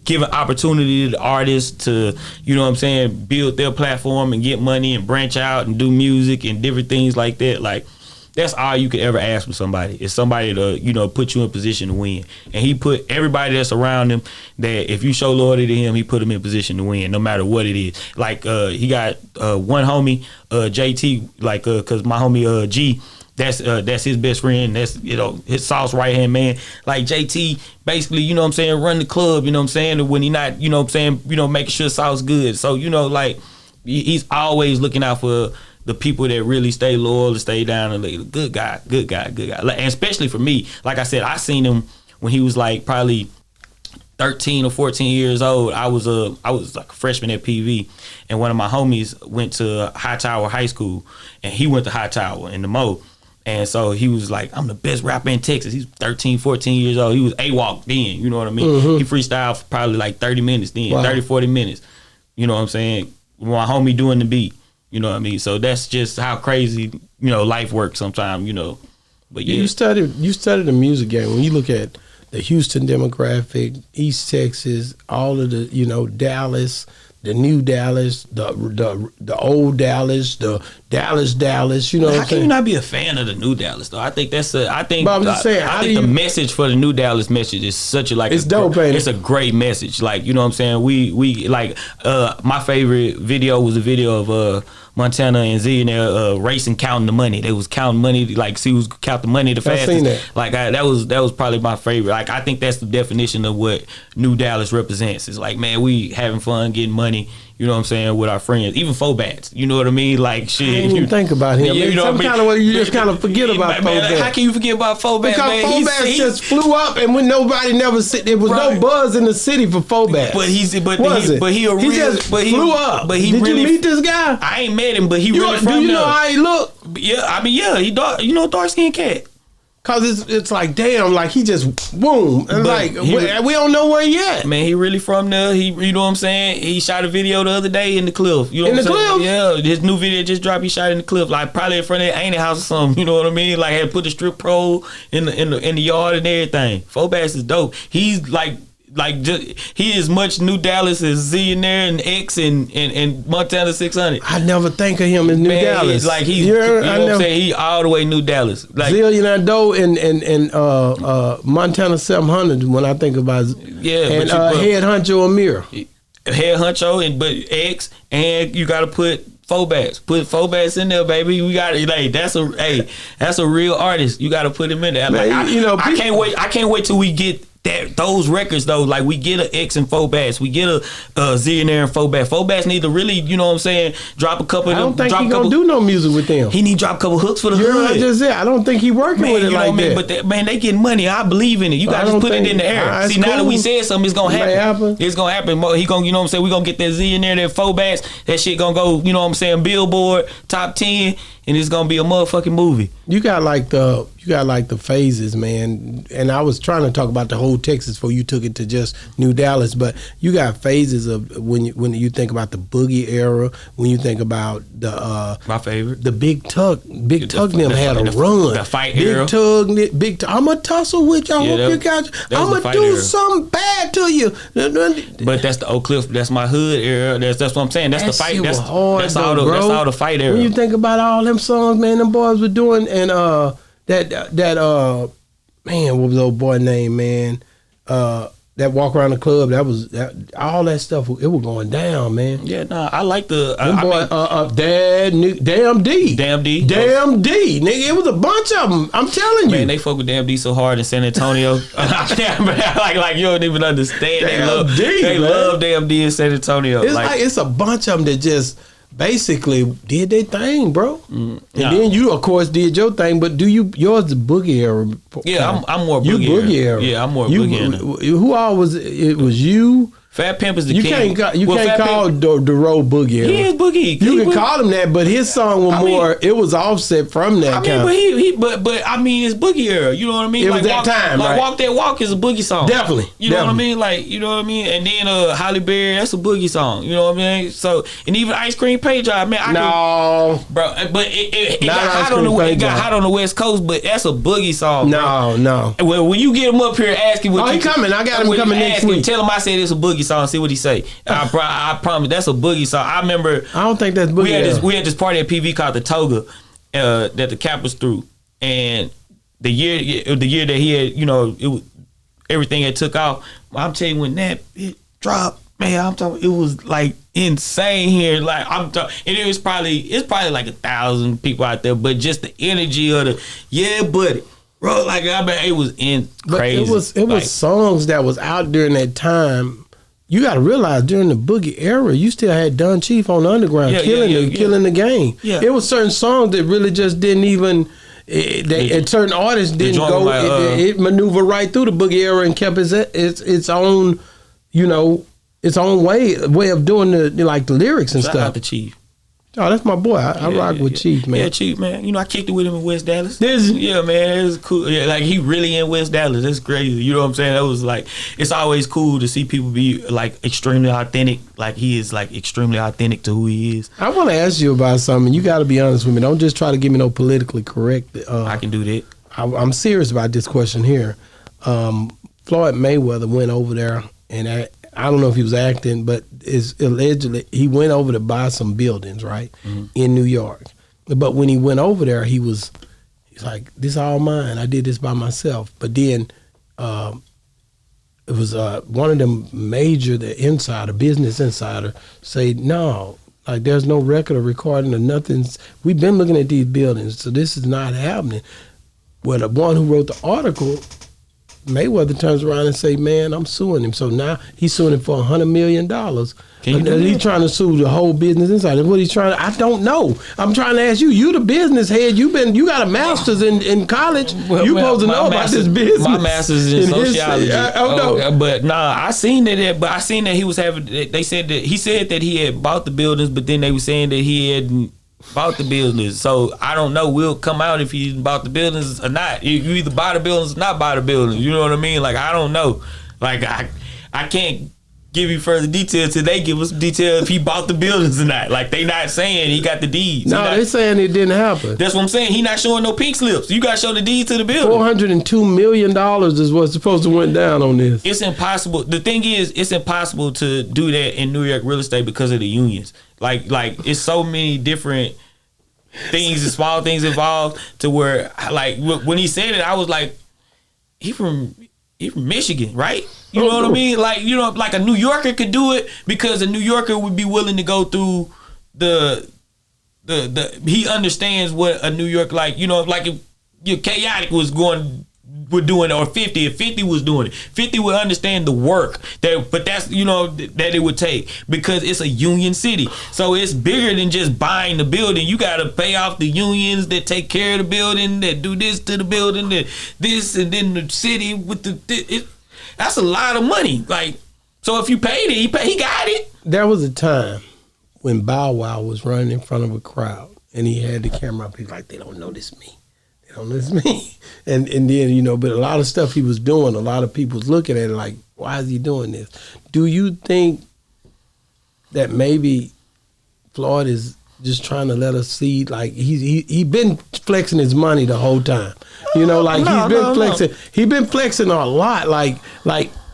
giving opportunity to the artists to, you know what I'm saying, build their platform and get money and branch out and do music and different things like that. Like, that's all you could ever ask from somebody. Is somebody to, put you in position to win. And he put everybody that's around him, that if you show loyalty to him, he put him in position to win, no matter what it is. Like, he got one homie, JT, like, cause my homie G, that's his best friend. That's, his Sauce right-hand man. Like JT, basically, you know what I'm saying, run the club, you know what I'm saying, when he not, you know what I'm saying, making sure Sauce good. So, like, he's always looking out for the people that really stay loyal, to stay down, and good guy. And especially for me, like I said, I seen him when he was like probably 13 or 14 years old. I was like a freshman at PV, and one of my homies went to Hightower High School, and he went to Hightower in the Mo. And so he was like, I'm the best rapper in Texas. He's 13, 14 years old. He was AWOC then, you know what I mean? Mm-hmm. He freestyled for probably like 30 minutes then, Wow. 30, 40 minutes. You know what I'm saying? My homie doing the beat, you know what I mean? So that's just how crazy, you know, life works sometimes, you know. But yeah. You studied the music game. When you look at the Houston demographic, East Texas, all of the, you know, Dallas, the new Dallas, the old Dallas, the Dallas, you know what I'm How can saying? you not be a fan of the new Dallas though? I think that's But I'm just saying, I think the message for the new Dallas message is such a like It's dope, ain't it? It's a great message. Like, you know what I'm saying? We like my favorite video was a video of Montana and Z and they're racing, counting the money. They was counting money, like see who's count the money the fastest. seen that. Like that was probably my favorite. Like I think that's the definition of what New Dallas represents. It's like, man, we having fun, getting money. You know what I'm saying, with our friends, even Fobats. You know what I mean? Like shit. I didn't even think about him. You know Some what I mean? kind of way you just kind of forget about Man, Fobats. how can you forget about Fobats? Because Man? Fobats just flew up, and when nobody never said there was no Right. buzz in the city for Fobats. But he He just flew up. But he Did really, you meet this guy? I ain't met him, but he You really know, from do you there. know how he look? Yeah, I mean, yeah, he dark. You know, dark skinned cat. Cause it's like damn, like he just boom, and But like he- we don't know where he at. Man, he really from there. He, you know what I'm saying? He shot a video the other day in the cliff. You know In what the I'm saying? cliff? Yeah, his new video just dropped. He shot in the cliff, like probably in front of the Ain't It house or something. You know what I mean? Like had put the strip pole in the yard and everything. Fobats is dope. He's like just, he is much New Dallas as Z in there and X and Montana 600. I never think of him as New Man, Dallas. he's like he's, You you heard? know I what I'm never- saying? He all the way New Dallas. Like Zillion Doe and Montana 700 when I think about yeah, and but Head Honcho Amir. Head Honcho but X, and you got to put Fobats. Put Fobats in there, baby. We got like that's a real artist. You got to put him in there. Man, Like, you know, I can't wait till we get those records though. Like we get a X and Fobats, we get a Z in there and Fobats. Fobats need to really, you know what I'm saying, drop a couple. I don't think drop he a couple, gonna do no music with them. He need to drop a couple hooks for the You heard what hood. I just said? I don't think he working Man, with it you know like what I mean? that. But man, they getting money. I believe in it. You I got to don't just put it think- in the air. it's See, now that we cool. said something, it's gonna It may happen. happen. It's gonna happen. He gonna, you know what I'm saying? We gonna get that Z in there, that Fobats. That shit gonna go, you know what I'm saying? Billboard top 10, and it's gonna be a motherfucking movie. You got like the phases, man. And I was trying to talk about the whole Texas before you took it to just New Dallas, but you got phases of when you think about the boogie era, when you think about the My favorite. the Big Tug them had a the- run. the fight Big era. Tug, I'ma tussle with you. I Yeah, hope that- you got. that was the I'ma fight do era. something bad to you. But that's the Oak Cliff. That's my hood era. That's what I'm saying. That's That the fight. shit That's was hard, that's though, all the bro. that's all the fight era. When you think about all them songs, man, them boys were doing, and man, what was the old boy name, man? That walk around the club, all that stuff. It was going down, man. Yeah, nah, I like the. Them I boy, mean, Damn D, Damn D. Damn D, nigga, it was a bunch of them. I'm telling you, Man, they fuck with Damn D so hard in San Antonio. like you don't even understand. Damn D, they man. love Damn D in San Antonio. it's like it's a bunch of them that just basically did their thing, bro. And nah. then you, of course, did your thing. But yours the boogie era? yeah, I'm more You boogie, boogie era. Yeah, I'm more You- boogie era. Who all was it? Was you? Fat Pimp is the You king. can't Fat call Pimp, the road boogie era. he is boogie. You He can boogie. call him that, but his song was I mean- more. It was offset from that I kind. mean, but I mean, it's boogie era. You know what I mean? It was that walk, time, like right? Walk That Walk is a boogie song. Definitely, You know what I definitely. mean? Like, you know what I mean? And then Holly Berry, that's a boogie song. You know what I mean? So, and even Ice Cream Pay Job, man. No, Bro, but it Not got Ice hot on Cream the Pay it got Job. hot on the West Coast, but that's a boogie song. Bro. no. Well, when you get him up here asking what Oh, he coming. I got him when you coming next ask him, week. Tell him I said it's a boogie song. See what he say. I promise that's a boogie song. I remember I don't think that's boogie we had era. this party at PV called the Toga that the Cap was through, and the year that he had, you know, it was everything had took off. I'm telling you, when that it dropped, man, I'm talking, it was like insane here. Like I'm talking, and it's probably like 1,000 people out there, but just the energy of the buddy, bro. Like I mean, it was But crazy. it was Like, songs that was out during that time you got to realize during the Boogie era, you still had Don Chief on the underground killing the game. Yeah. It was certain songs that really just didn't even. And certain artists didn't go. It maneuvered right through the Boogie era and kept its own, its own way of doing the lyrics and stuff. Shout out to Chief. Oh, that's my boy. I rock with Chief, man. Yeah, Chief, man. I kicked it with him in West Dallas. Yeah, man. It was cool. Yeah, like he really in West Dallas. That's crazy. You know what I'm saying? That was like, it's always cool to see people be like extremely authentic. Like he is like extremely authentic to who he is. I want to ask you about something. You got to be honest with me. Don't just try to give me no politically correct. I can do that. I'm serious about this question here. Floyd Mayweather went over there, and I don't know if he was acting, but it's allegedly he went over to buy some buildings, right, in New York. But when he went over there, he's like, "This all mine. I did this by myself." But then it was one of them major, business insider, say, "No, like there's no record of recording or nothing. We've been looking at these buildings, so this is not happening." Well, the one who wrote the article, Mayweather, turns around and say, "Man, I'm suing him." So now he's suing him for $100 million. He's trying to sue the whole business inside. What he's trying to, I don't know. I'm trying to ask you. You the business head. You got a master's in college. You supposed to know about this business. My master's in sociology. But nah, I seen that. But I seen that he was having. They said that he said that he had bought the buildings, but then they were saying that he hadn't bought the buildings. So I don't know. We'll come out if he bought the buildings or not. You either buy the buildings or not buy the buildings. You know what I mean? Like I don't know. Like I can't give you further details till they give us details if he bought the buildings or not. Like they not saying he got the deeds. No, they're saying it didn't happen. That's what I'm saying. He not showing no pink slips. You got to show the deeds to the building. $402 million is what's supposed to went down on this. It's impossible. The thing is, it's impossible to do that in New York real estate because of the unions. Like it's so many different things and small things involved to where, like, when he said it, I was like, he from Michigan, right? You know what I mean? Like, like a New Yorker could do it because a New Yorker would be willing to go through the he understands what a New York, like, like if Chaotic was doing it, or 50, if 50 was doing it, 50 would understand the work but that's that it would take, because it's a union city, so it's bigger than just buying the building. You got to pay off the unions that take care of the building, that do this to the building, that this, and then the city with that's a lot of money. Like, so if you paid it, he got it. There was a time when Bow Wow was running in front of a crowd and he had the camera up. He's like, they don't notice me. And then, but a lot of stuff he was doing, a lot of people's looking at it like, why is he doing this? Do you think that maybe Floyd is just trying to let us see, like, he been flexing his money the whole time? He's been flexing. He been flexing a lot. Like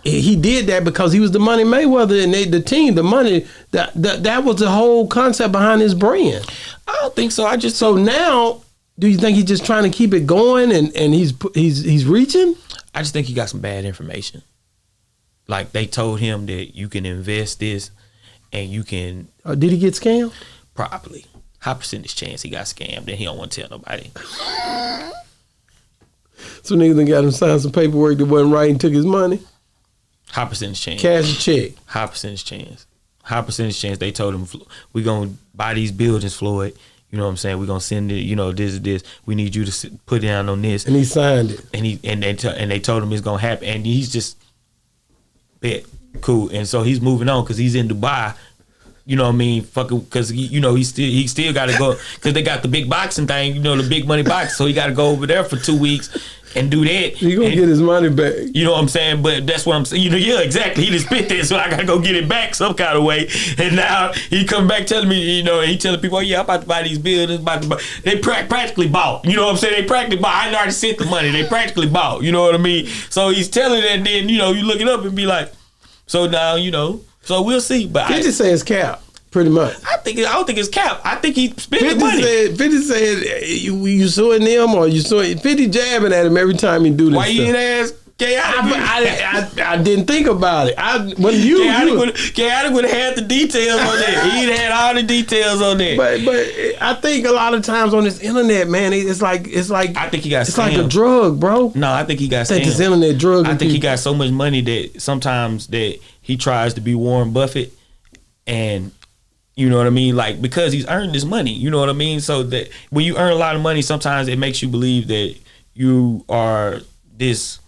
he did that because he was the Money Mayweather and the team, the money, that was the whole concept behind his brand. I don't think so. So now, do you think he's just trying to keep it going and he's reaching? I just think he got some bad information. Like, they told him that you can invest this and you can. Did he get scammed? Probably. High percentage chance he got scammed and he don't want to tell nobody. So niggas done got him sign some paperwork that wasn't right and took his money? High percentage chance. Cash a check. High percentage chance. High percentage chance. They told him, we're going to buy these buildings, Floyd. You know what I'm saying? We're gonna send it. This. We need you to put down on this. And he signed it. And they told him it's gonna happen. And he's just bet cool. And so he's moving on because he's in Dubai. You know what I mean? Fucking, because he still got to go because they got the big boxing thing. The big money box. So he got to go over there for 2 weeks and do that. He gonna get his money back. You know what I'm saying? But that's what I'm saying. Yeah, exactly. He just spit this, so I gotta go get it back some kind of way. And now he come back telling me, and he telling people, I'm about to buy these buildings. They practically bought. You know what I'm saying? They practically bought. I already sent the money. They practically bought. You know what I mean? So he's telling that, and then you look it up and be like, so now so we'll see. But 50 says cap. Pretty much. I don't think it's cap. I think he spent the money. 50 said you suing them or you suing 50 jabbing at him every time he do this. Why you didn't ask I didn't think about it. Chaotic would have had the details on that. He'd had all the details on that. But I think a lot of times on this internet, man, it's like I think he got. It's like a drug, bro. No, I think he got. I think this internet drug. I think he got so much money that sometimes that he tries to be Warren Buffett, and you know what I mean, like, because he's earned this money, you know what I mean. So that when you earn a lot of money, sometimes it makes you believe that you are this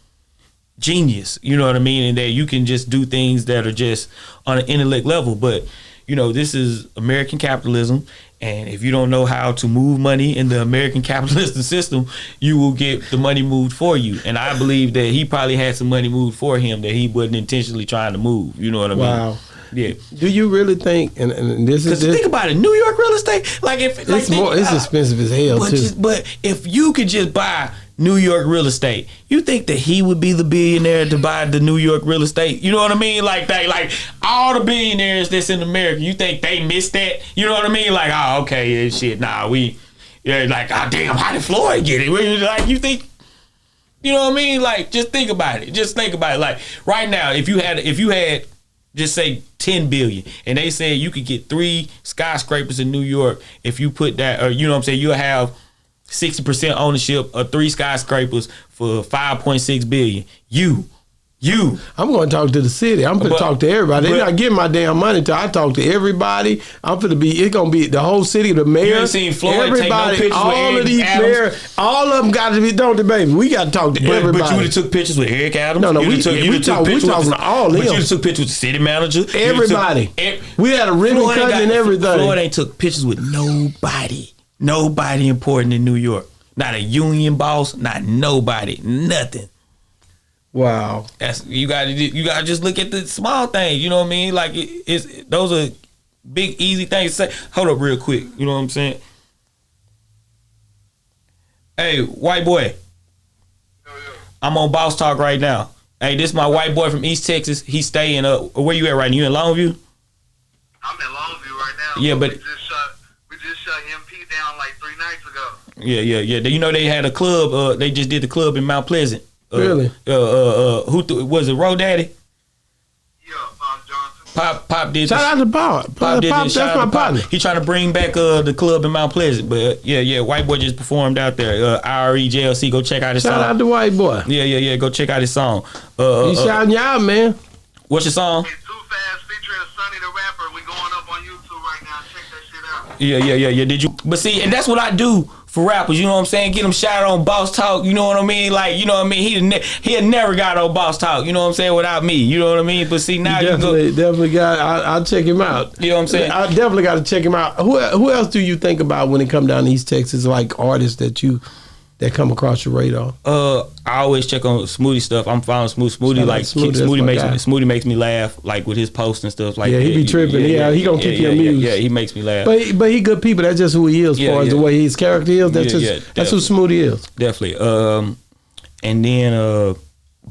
genius, you know what I mean, and that you can just do things that are just on an intellect level. But you know, this is American capitalism, and if you don't know how to move money in the American capitalist system, you will get the money moved for you. And I believe that he probably had some money moved for him that he wasn't intentionally trying to move. You know what I mean? Wow. Yeah. Do you really think? And this is think about it, New York real estate, like if it's expensive as hell too. But if you could just buy New York real estate, you think that he would be the billionaire to buy the New York real estate? You know what I mean? Like that, like all the billionaires that's in America, you think they missed that? You know what I mean? Like, oh, okay, yeah, shit, nah, like, oh, damn, how did Floyd get it? Like, you think, you know what I mean? Like, just think about it. Just think about it. Like, right now, if you had, just say 10 billion, and they said you could get 3 skyscrapers in New York if you put that, or you know what I'm saying, you'll have 60% ownership of 3 skyscrapers for 5.6 billion. I'm going to talk to the city. I'm going to talk to everybody. They're not getting my damn money till I talk to everybody. It's going to be the whole city, the mayor. You ain't seen Floyd take no pictures all with Eric of these mayors, all of them got to be, don't they, baby? We got to talk to everybody. But you would have took pictures with Eric Adams? No, we talking to all of them. But you took pictures with the city manager? Everybody. We had a ribbon cutting and everything. Floyd ain't took pictures with nobody. Nobody important in New York. Not a union boss, not nobody, nothing. Wow. That's you gotta just look at the small things, you know what I mean? Like those are big easy things to say. Hold up real quick, you know what I'm saying? Hey, white boy. I'm on Boss Talk right now. Hey, this is my white boy from East Texas. He's staying where you at right now? You in Longview? I'm in Longview right now. Yeah, but we just shut MP down like 3 nights ago. Yeah. You know they had a club. They just did the club in Mount Pleasant. Really? Was it Roe Daddy? Yeah, Johnson. Pop did. Shout out to Pop. Pop, that's my partner. He trying to bring back the club in Mount Pleasant, but yeah, white boy just performed out there. IRE JLC, go check out his song. Shout out to white boy. Yeah, go check out his song. He's shouting you out, man. What's your song? It's Too Fast featuring Sonny the Rapper. We going up on YouTube right now. Check that shit out. Yeah. Did you? But see, and that's what I do for rappers, you know what I'm saying? Get them shot on Boss Talk, you know what I mean? Like, you know what I mean? He had never got on Boss Talk, you know what I'm saying, without me, you know what I mean? But see, now definitely got. I'll check him out. You know what I'm saying? I definitely got to check him out. Who else do you think about when it come down to East Texas, like artists that come across your radar? I always check on Smoothie stuff. I'm following Smoothie. Like Smoothie makes me laugh, like with his posts and stuff. Like he be tripping. Yeah, he gonna keep you amused. Yeah, he makes me laugh. But he good people. That's just who he is. As far as the way his character is, that's who Smoothie is. Definitely. And then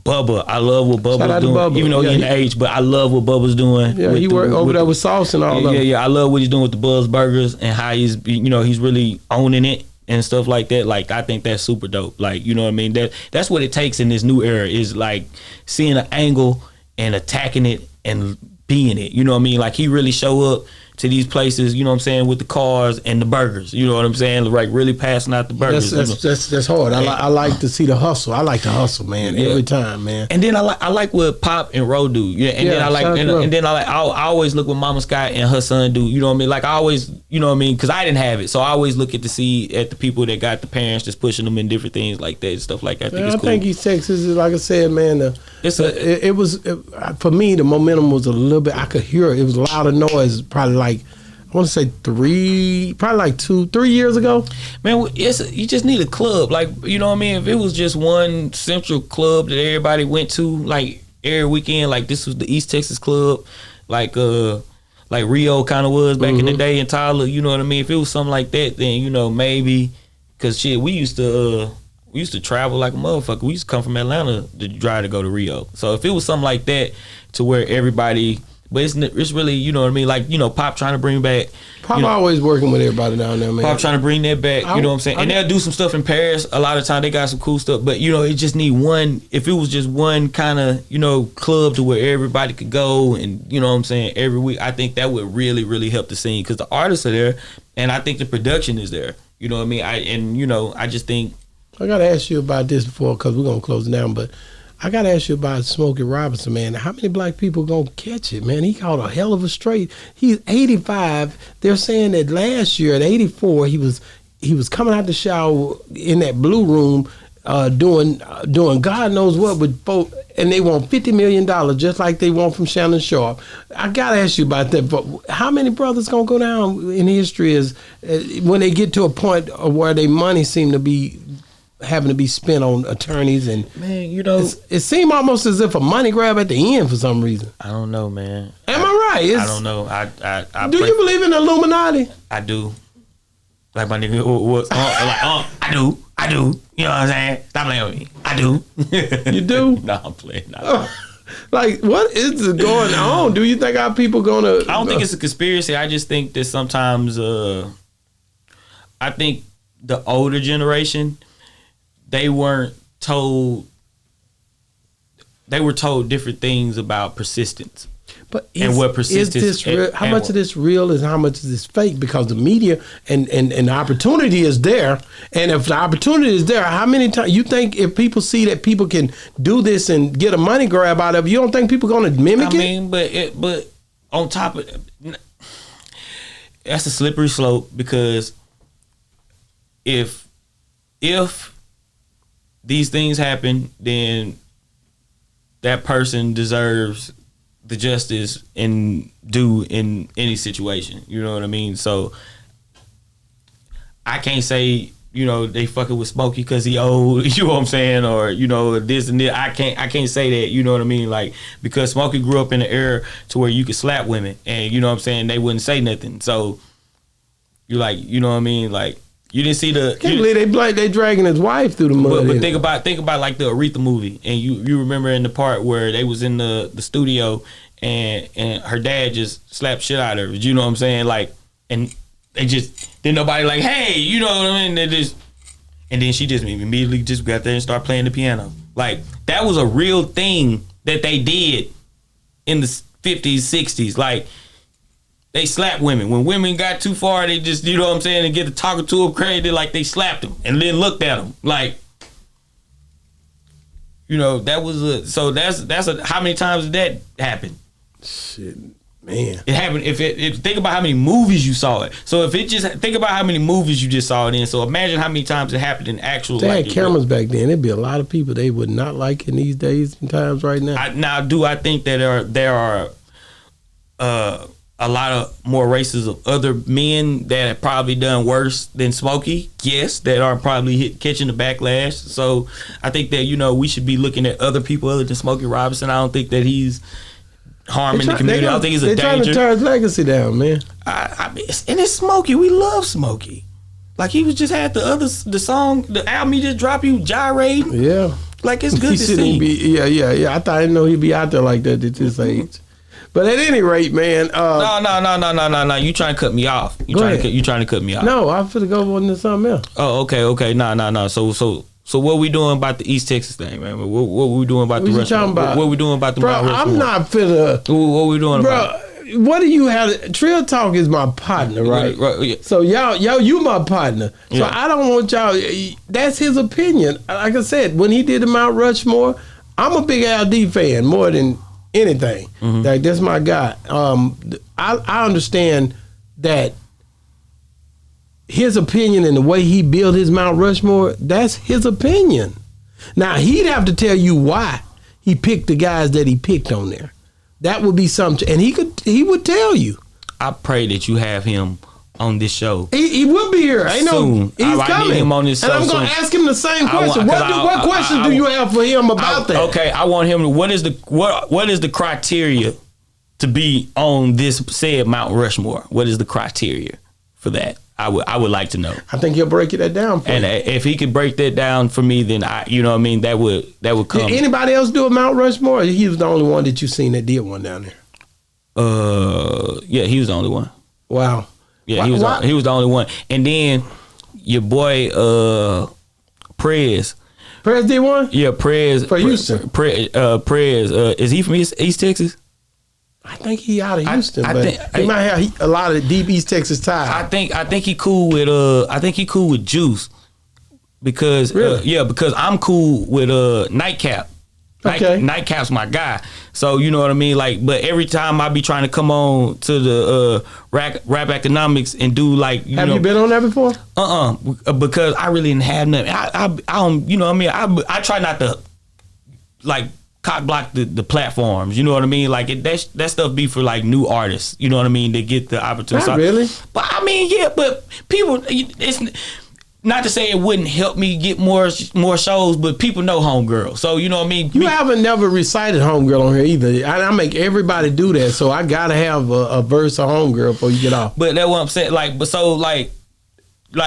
Bubba. I love what Bubba's doing. Bubba. Even though he's in the age, but I love what Bubba's doing. Yeah, he work over there with Sauce and all that. Yeah. I love what he's doing with the Buzz Burgers and how he's really owning it and stuff like that. Like, I think that's super dope. Like, you know what I mean? That's what it takes in this new era, is like seeing an angle and attacking it and being it. You know what I mean? Like, he really show up to these places, you know what I'm saying, with the cars and the burgers. You know what I'm saying? Like, really passing out the burgers. That's hard. I like to see the hustle. I like the hustle, man. Every time, man. And then I like what Pop and Ro do. Yeah. And then I always look what Mama Scott and her son do. You know what I mean? Like, I always, you know what I mean? Because I didn't have it, so I always look at the people that got the parents that's pushing them in different things like that and stuff like that. I think East Texas is, like I said, man. It was for me. The momentum was a little bit. I could hear it. It was a lot of noise. Probably like, I want to say 2-3 years ago. Man, you just need a club. Like, you know what I mean? If it was just one central club that everybody went to, like, every weekend, like this was the East Texas club, like Rio kind of was back in the day in Tyler, you know what I mean? If it was something like that, then, you know, maybe, because shit, we used to travel like a motherfucker. We used to come from Atlanta to drive to go to Rio. So if it was something like that, to where everybody, but it's really, you know what I mean, like, you know, Pop trying to bring back. Pop always working with everybody down there, man. Pop trying to bring that back, you know what I'm saying? And they'll do some stuff in Paris. A lot of time they got some cool stuff, but, you know, it just need one. If it was just one kind of, you know, club to where everybody could go and, you know what I'm saying, every week, I think that would really, really help the scene, because the artists are there and I think the production is there. You know what I mean? I just think. I got to ask you about this before, because we're going to close it down, but I gotta ask you about Smokey Robinson, man. How many black people gonna catch it, man? He caught a hell of a straight. He's 85. They're saying that last year at 84, he was coming out the shower in that blue room, doing God knows what with folk, and they want $50 million just like they want from Shannon Sharp. I gotta ask you about that. But how many brothers gonna go down in history as when they get to a point where their money seem to be having to be spent on attorneys and man, you know, it seemed almost as if a money grab at the end for some reason. I don't know, man. Am I right? I don't know. I do you believe in the Illuminati? I do. Like my nigga was I do. You know what I'm saying? Stop playing with me. I do. You do? No, I'm playing. Like, what is going on? Do you think our people gonna? I don't think it's a conspiracy. I just think that sometimes, I think the older generation, they were told different things about persistence. But and what persistence is this real? How much of this real is how much of this fake? Because the media and the opportunity is there, and if the opportunity is there, how many times you think if people see that people can do this and get a money grab out of it, you don't think people going to mimic it? I mean, but on top of that's a slippery slope, because if these things happen, then that person deserves the justice and due in any situation. You know what I mean? So I can't say, you know, they fucking with Smokey because he old, you know what I'm saying, or, you know, this and that. I can't say that, you know what I mean? Like, because Smokey grew up in an era to where you could slap women and, you know what I'm saying, they wouldn't say nothing. So you like, you know what I mean? Like, you didn't see the. Can't believe they dragging his wife through the mud. But think about like the Aretha movie, and you remember in the part where they was in the studio and her dad just slapped shit out of her. You know what I'm saying? Like, and they just didn't nobody like, hey, you know what I mean? They just, and then she just immediately just got there and started playing the piano. Like, that was a real thing that they did in the 50s, 60s. Like, they slapped women. When women got too far, they just, you know what I'm saying, and get to talking to them crazy, like they slapped them and then looked at them. Like, you know, that was how many times did that happen? Shit, man. It happened. If think about how many movies you saw it. So if it just, think about how many movies you just saw it in. So imagine how many times it happened in actual. They had cameras back then. There'd be a lot of people they would not like in these days and times right now. I think that there are a lot of more races of other men that have probably done worse than Smokey. Yes, that are probably catching the backlash. So I think that, you know, we should be looking at other people other than Smokey Robinson. I don't think that he's harming the community. I don't think he's a danger. They're trying to tear his legacy down, man. I mean, and it's Smokey. We love Smokey. Like, he was just had the album he just dropped, you gyrating. Yeah. Like, it's good to see. Yeah. I didn't know he'd be out there like that at this age. But at any rate, man. No. You trying to cut me off? You trying to cut me off? No, I'm finna go on to something else. Oh, okay. No. So what we doing about the East Texas thing, man? What we doing about the rest? What we doing about the? Bro, I'm not finna. What we doing about? Bro, what do you have? Trill Talk is my partner, right? Right. Yeah. So y'all, you my partner. So yeah. I don't want y'all. That's his opinion. Like I said, when he did the Mount Rushmore, I'm a big LD fan more than anything. Mm-hmm. Like, that's my guy. I understand that his opinion and the way he built his Mount Rushmore, that's his opinion. Now, he'd have to tell you why he picked the guys that he picked on there. That would be something, and he would tell you. I pray that you have him on this show. He will be here. I know he's coming. Need him on this show, and I'm going to ask him the same question. What questions do you have for him about that? Okay, I want him to. What is the criteria to be on this said Mount Rushmore? What is the criteria for that? I would like to know. I think he'll break that down for you. And if he could break that down for me, then you know what I mean, that would come. Did anybody else do a Mount Rushmore? He was the only one that you seen that did one down there. Yeah, he was the only one. Wow. Yeah, he was the only one. And then your boy Prez. Prez did one? Yeah, Prez. For Houston. Prez, is he from East Texas? I think he out of Houston, but he might have a lot of deep East Texas ties. I think he cool with Juice, because really? because I'm cool with Nightcap. Okay. Nightcap's my guy. So you know what I mean. Like, but every time I be trying to come on to the rap economics and do like, have you been on that before? Because I really didn't have nothing. I don't, you know what I mean. I try not to like cock block the platforms. You know what I mean. Like that stuff be for like new artists. You know what I mean. They get the opportunity. Not really. But I mean, yeah. But people, it's. Not to say it wouldn't help me get more shows, but people know Homegurl. So, you know what I mean? You haven't never recited Homegurl on here either. I make everybody do that, so I got to have a verse of Homegurl before you get off. But that's what I'm saying. Like, but so, like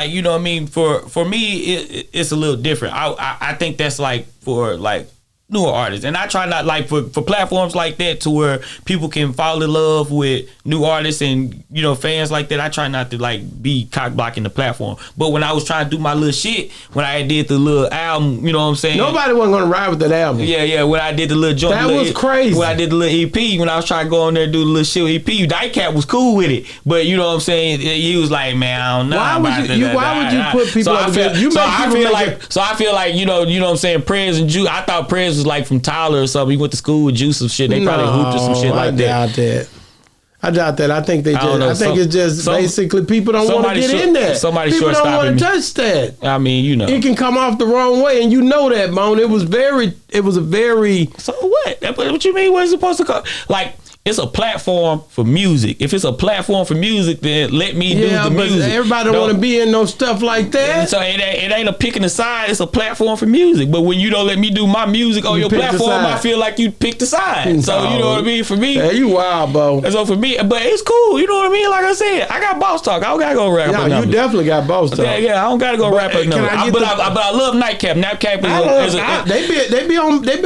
you know what I mean? For me, it's a little different. I think that's like for like newer artists. And I try not like for platforms like that to where people can fall in love with new artists and, you know, fans like that. I try not to like be cock blocking the platform. But when I was trying to do my little shit, when I did the little album, you know what I'm saying? Nobody wasn't going to ride with that album. Yeah. When I did the little joint. That was crazy. When I did the little EP, when I was trying to go on there and do the little shit with EP, Nightcap was cool with it. But you know what I'm saying? He was like, man, I don't know. Why would you put people on the So I feel like, you know what I'm saying? Prez and Juice. I thought Prez was like from Tyler or something. He went to school with Juice or shit. They probably hooped or some shit like that. I doubt that. I think it's just basically people don't want to get in there. People don't want to touch that. I mean, you know, it can come off the wrong way, and you know that, Bone. It was a very. So what? What you mean? What's it supposed to come? Like, it's a platform for music. If it's a platform for music, then let me do the music. Everybody don't want to be in no stuff like that. So it ain't a picking a side. It's a platform for music. But when you don't let me do my music on your platform, I feel like you picked a side. So you know what I mean? For me, yeah, you wild, bro. So for me, but it's cool. You know what I mean? Like I said, I got boss talk. I don't gotta go rap. Yeah, you definitely got boss talk. Yeah, I don't gotta go rap. But I love Nightcap. Nightcap is they been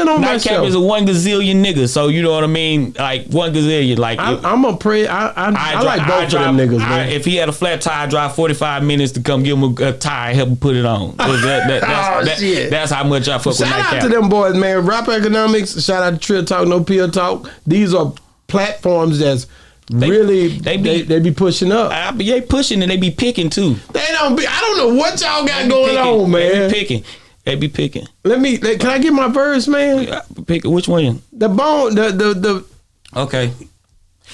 on my show. Nightcap is a 1 gazillion nigga. So you know what I mean? Like 1 gazillion. Like I like both of them niggas, man. If he had a flat tire, I drive 45 minutes to come give him a tire and help him put it on. That's how much I fuck with Nightcap. Shout out to them boys, man. Rap Economics. Shout out to TrillTalkNoPillTalk. These are platforms that's really they be pushing up. They pushing and they be picking too. I don't know what y'all got going on, man. They be picking. Can I get my verse, man? Pick which one? The bone. The. Okay.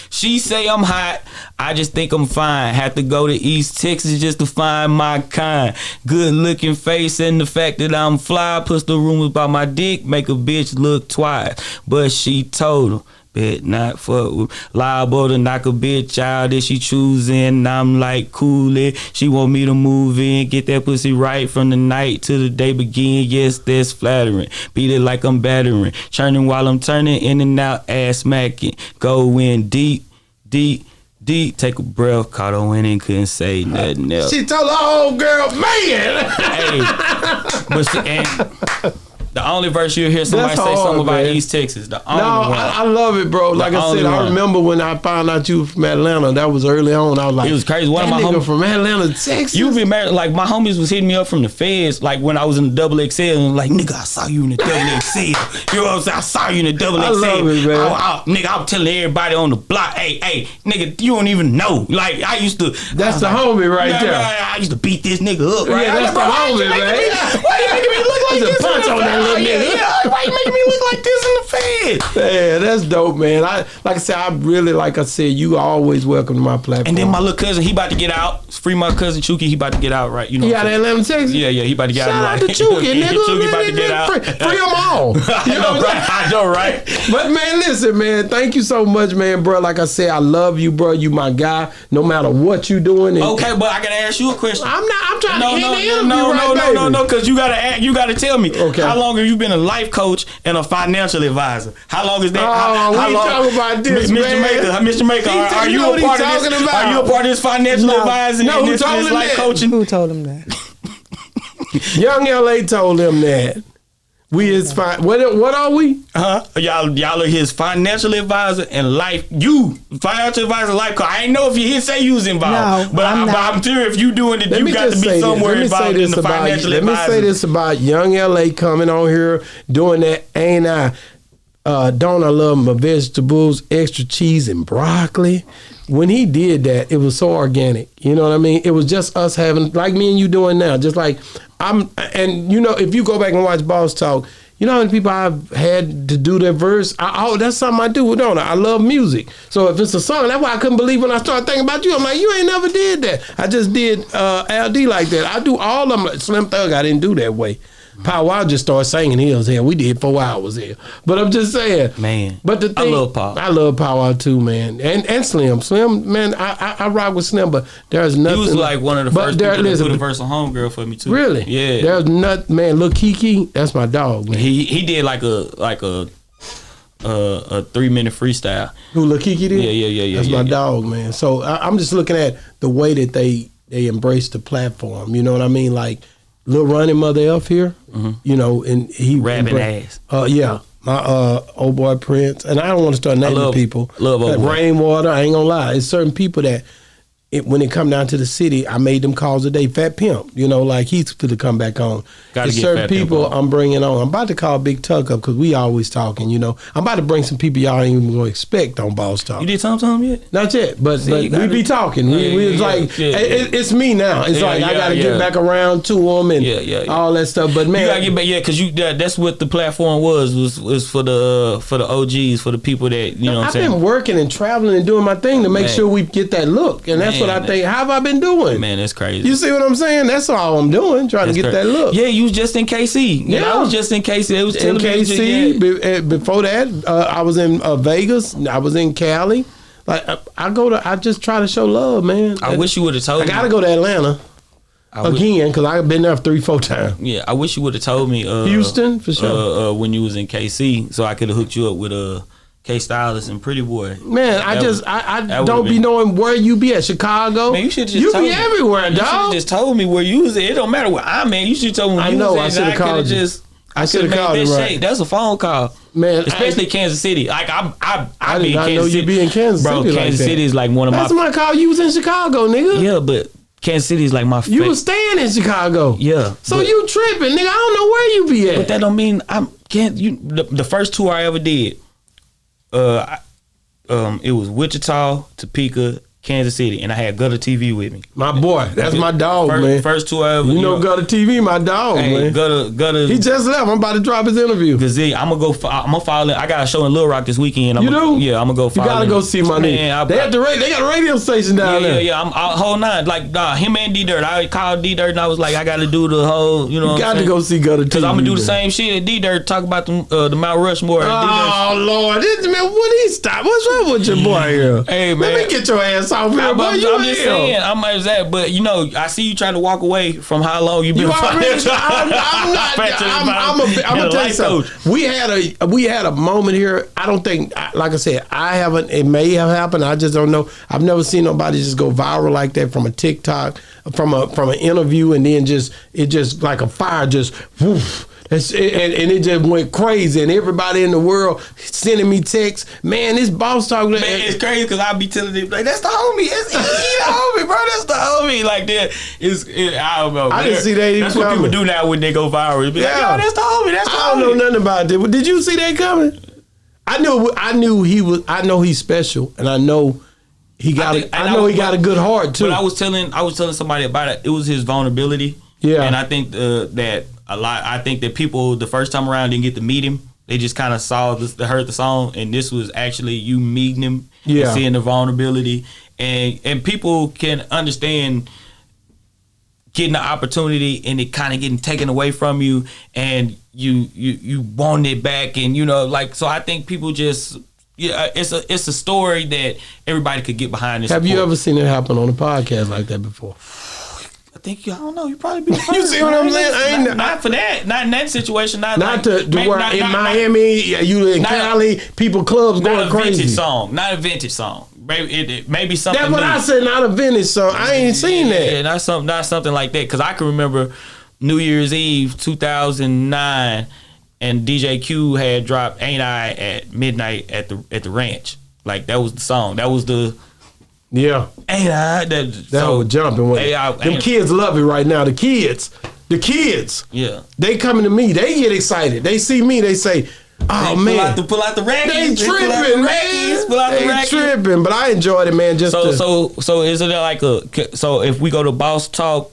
She say I'm hot, I just think I'm fine. Have to go to East Texas just to find my kind. Good looking face and the fact that I'm fly. Puts the rumors about my dick, make a bitch look twice. But she told him, bet not fuck with, liable to knock a bitch out if she choosing. I'm like, cool it. She want me to move in, get that pussy right from the night till the day begin. Yes, that's flattering. Beat it like I'm battering. Churning while I'm turning in and out, ass smacking. Go in deep. Take a breath, caught her winning, couldn't say nothing else. She told her old girl, man. Hey, but the only verse you'll hear somebody say something about East Texas. The only one. I love it, bro. Like I said, I remember when I found out you were from Atlanta. That was early on. I was like, it was crazy. One of my homies from Atlanta, Texas. You been married? Like my homies was hitting me up from the feds. Like when I was in the XXL, and like, nigga, I saw you in the XXL. You know what I'm saying? I saw you in the XXL. I love it, man. Nigga, I'm telling everybody on the block, hey, nigga, you don't even know. Like I used to. That's the homie right there. I used to beat this nigga up. Right? Yeah, that's the homie, man. Why you making me look like this? Punch on that little nigga. Why you making me look like this in the Fed? Man, that's dope, man. Like I said, you always welcome to my platform. And then my little cousin, he about to get out. Free my cousin Chuki, he about to get out, right? You know. He out of Atlanta, Texas? Yeah, he about to get out. Shout out to Chuki, nigga. Chuki about to get out. Free them all. I know, right? But man, listen, man. Thank you so much, man, bro. Like I said, I love you, bro. You my guy. No matter what you doing. Okay, but I gotta ask you a question. I'm trying to end the interview No, because you gotta tell me. Okay. How long have you been a life coach and a financial advisor? How long is that? How long? Talking about this, Mr. Jamaica, are you a part of this? Are you a part of this financial advising and this life coaching? Who told him that? Young LA told him that. We is fine. What are we? Y'all are his financial advisor and financial advisor, life coach. I ain't know if he didn't say you was involved, but I'm sure if you doing it, you got to be somewhere involved in the financial advisor. Let me say this about Young LA coming on here doing that. Ain't I? Don't I love my vegetables, extra cheese and broccoli? When he did that, it was so organic. You know what I mean? It was just us having, like me and you doing now. Just like and you know, if you go back and watch Boss Talk, You know how many people I've had to do their verse? That's something I do, don't I? I love music. So if it's a song, that's why I couldn't believe when I started thinking about you. I'm like, you ain't never did that. I just did LD like that. I do all of them. Slim Thug, I didn't do that way. Pow Wow just started singing his here. We did 4 hours here. But I'm just saying. Man. But the thing, I love Pow Wow too, man. And Slim. Slim, man, I rock with Slim, but there's nothing. He was like one of the first people to do the verse on Homegirl for me too. Really? Yeah. There's nothing, man. Lil Kiki, that's my dog, man. He did like a 3-minute freestyle. Who, Lil Kiki did? Yeah. That's my dog, man. So I'm just looking at the way that they embrace the platform. You know what I mean? Like, Lil Ronnie Mother F here, you know, and he rapping ass. Yeah, my old boy Prince, and I don't want to start naming people. Love old boy. Rainwater. I ain't gonna lie, it's certain people that when it come down to the city, I made them calls today. Fat Pimp, you know, like he's to come back on. There's certain people I'm bringing on. I'm about to call Big Tuck up because we always talking. You know, I'm about to bring some people y'all ain't even gonna expect on Boss Talk. You did Tom yet? Not yet, but we be talking. It's me now. It's I gotta get back around to them and all that stuff. But man, you gotta get back, because that's what the platform was for the OGs, for the people that you know. What I'm saying? I've been working and traveling and doing my thing to make sure we get that look, and that's what I think. How have I been doing? Man, that's crazy. You see what I'm saying? That's all I'm doing, trying to get that look. Yeah, you was just in KC. Yeah, I was just in KC. It was in KC. Before that, I was in Vegas. I was in Cali. Like I just try to show love, man. I wish you would have told me. I gotta go to Atlanta again because I've been there 3-4 times. Yeah, I wish you would have told me. Houston for sure. When you was in KC, so I could have hooked you up with K-Stylist and Pretty Boy. Man, I don't be knowing where you be at. Chicago. Man, you should just told me. Everywhere, dog. You should just told me where you was at. It don't matter where I'm at. You should told me where you was at. I should have called you. I should have called you. Right. That's a phone call, man. Especially Kansas City. Like I did not know you be in Kansas City. Bro, Kansas City is like one of my. That's my call. You was in Chicago, nigga. Yeah, but Kansas City is like my. You was staying in Chicago. Yeah. So you tripping, nigga? I don't know where you be at. But that don't mean the first tour I ever did. It was Wichita, Topeka, Kansas City, and I had Gutter TV with me. My boy, that's my dog, man. First tour I ever. You know Gutter TV, my dog, man. Gutter. He just left. I'm about to drop his interview. I'm gonna follow. I got a show in Little Rock this weekend. You do? Yeah, I'm gonna go follow. You gotta go see my nigga. They got a radio station down there. Yeah. I'm whole nine. Like him and D Dirt. I called D Dirt and I was like, I gotta do the whole. You know, you got to go see Gutter TV because I'm gonna do the same shit that D Dirt talk about the Mount Rushmore. Oh Lord, man, what he stop? What's wrong with your boy here? Hey man, let me get your ass off here, boy. I'm just saying, I'm like that, but you know, I see you trying to walk away from how long you've been. I'm gonna tell you something. We had a moment here. I don't think, like I said, I haven't. It may have happened. I just don't know. I've never seen nobody just go viral like that from a TikTok, from an interview, and then it just like a fire just. Woof, and it just went crazy, and everybody in the world sending me texts. Man, this Boss Talk. Man, it's crazy because I be telling them like, that's the homie. It's the homie, bro. That's the homie. Like that. I don't know. I didn't see that. That's what people do now when they go viral. Be like, yo, that's the homie. That's the homie. I don't know nothing about that. Did you see that coming? I knew he was. I know he's special, and I know. He got a good heart too. But I was telling somebody about it. It was his vulnerability. Yeah, and I think that a lot. I think that people the first time around didn't get to meet him. They just kind of heard the song, and this was actually you meeting him, and seeing the vulnerability, and people can understand getting the opportunity and it kind of getting taken away from you, and you want it back, and you know, like, so I think people just. Yeah, it's a story that everybody could get behind. Have you ever seen it happen on a podcast like that before? I think I don't know. You probably be the first. You see what I'm saying? Not for that. Not in that situation. Not to where in Miami, you in Cali, people clubs going crazy. Not a vintage song. Maybe something. That's what I said. Not a vintage song. I ain't seen that. Yeah, not something like that. Because I can remember New Year's Eve 2009. And DJ Q had dropped "Ain't I" at midnight at the ranch. Like that was the song. That was the "Ain't I." That was jumping. Them kids love it right now. The kids. Yeah. They coming to me. They get excited. They see me. They say, "Oh man, pull out the rackies." They tripping, man. They tripping. But I enjoyed it, man. So is it like so if we go to Boss Talk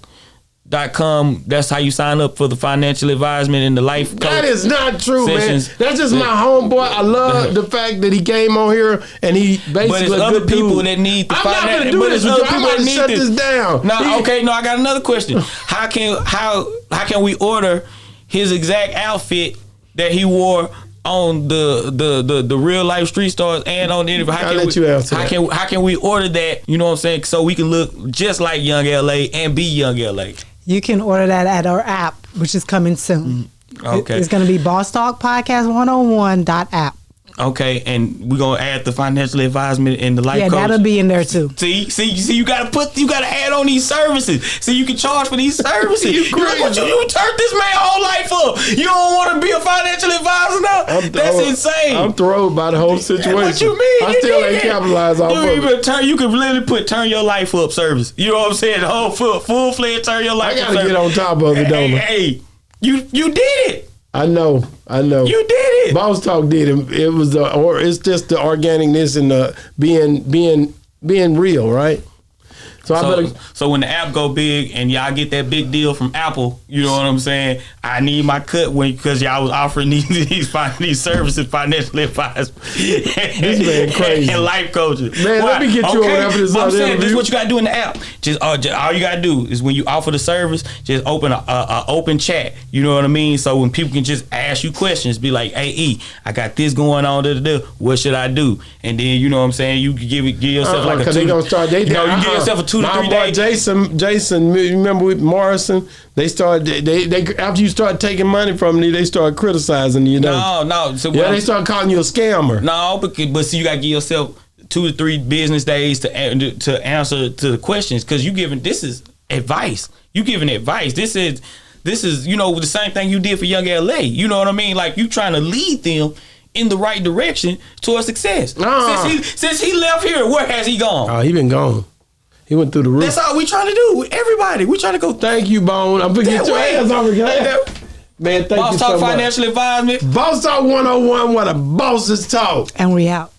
TrillTalkNoPillTalk.com. That's how you sign up for the financial advisement and the life coach. That is not true, sessions. man. That's just my homeboy. I love the fact that he came on here and he basically. But it's other people that need the financial. I'm not gonna do this with you. I'm about to shut this down. No, okay, no. I got another question. How can we order his exact outfit that he wore on the real life street stars and on the interview? How can we order that? You know what I'm saying? So we can look just like Young LA and be Young LA. You can order that at our app, which is coming soon. Okay. It's going to be Boss Talk Podcast 101.app. Okay, and we're gonna add the financial advisement and the life coach. Yeah, that'll be in there too. See, you gotta add on these services. So you can charge for these services. You turned this man whole life up. You don't want to be a financial advisor now? That's insane. I'm thrilled by the whole situation. What you mean? I still ain't capitalized off of it. You can literally turn your life up service. You know what I'm saying? The whole full-fledged turn your life up service. I gotta get on top of it, don't I? Hey, you did it. I know. You did it. Boss Talk did it. It was it's just the organicness and the being real, right? So when the app go big and y'all get that big deal from Apple, you know what I'm saying? I need my cut because y'all was offering these services, financial advice, this man crazy, and life coaches. Man, let me get you over after this. I'm saying this is what you gotta do in the app. Just all you gotta do is when you offer the service, just open a open chat. You know what I mean? So when people can just ask you questions, be like, "Hey, E, I got this going on. What should I do?" And then you know what I'm saying? You can give yourself like a 2. They gonna start. You give yourself a 2 to 3 days. Jason, remember with Morrison? They started. They after you start taking money from them, they start criticizing you. No. So they start calling you a scammer. No, but see, you gotta give yourself 2 to 3 business days to answer to the questions because you giving this is advice. You giving advice. This is the same thing you did for Young LA. You know what I mean? Like you trying to lead them in the right direction towards success. Since he left here, where has he gone? Oh, he been gone. He went through the roof. That's all we trying to do. Everybody, we trying to go. Thank you, Bone. I'm forgetting your ass over here. Man, thank Boss you Talk so much. Financial Advisement. Boss Talk 101, what a boss is talk. And we out.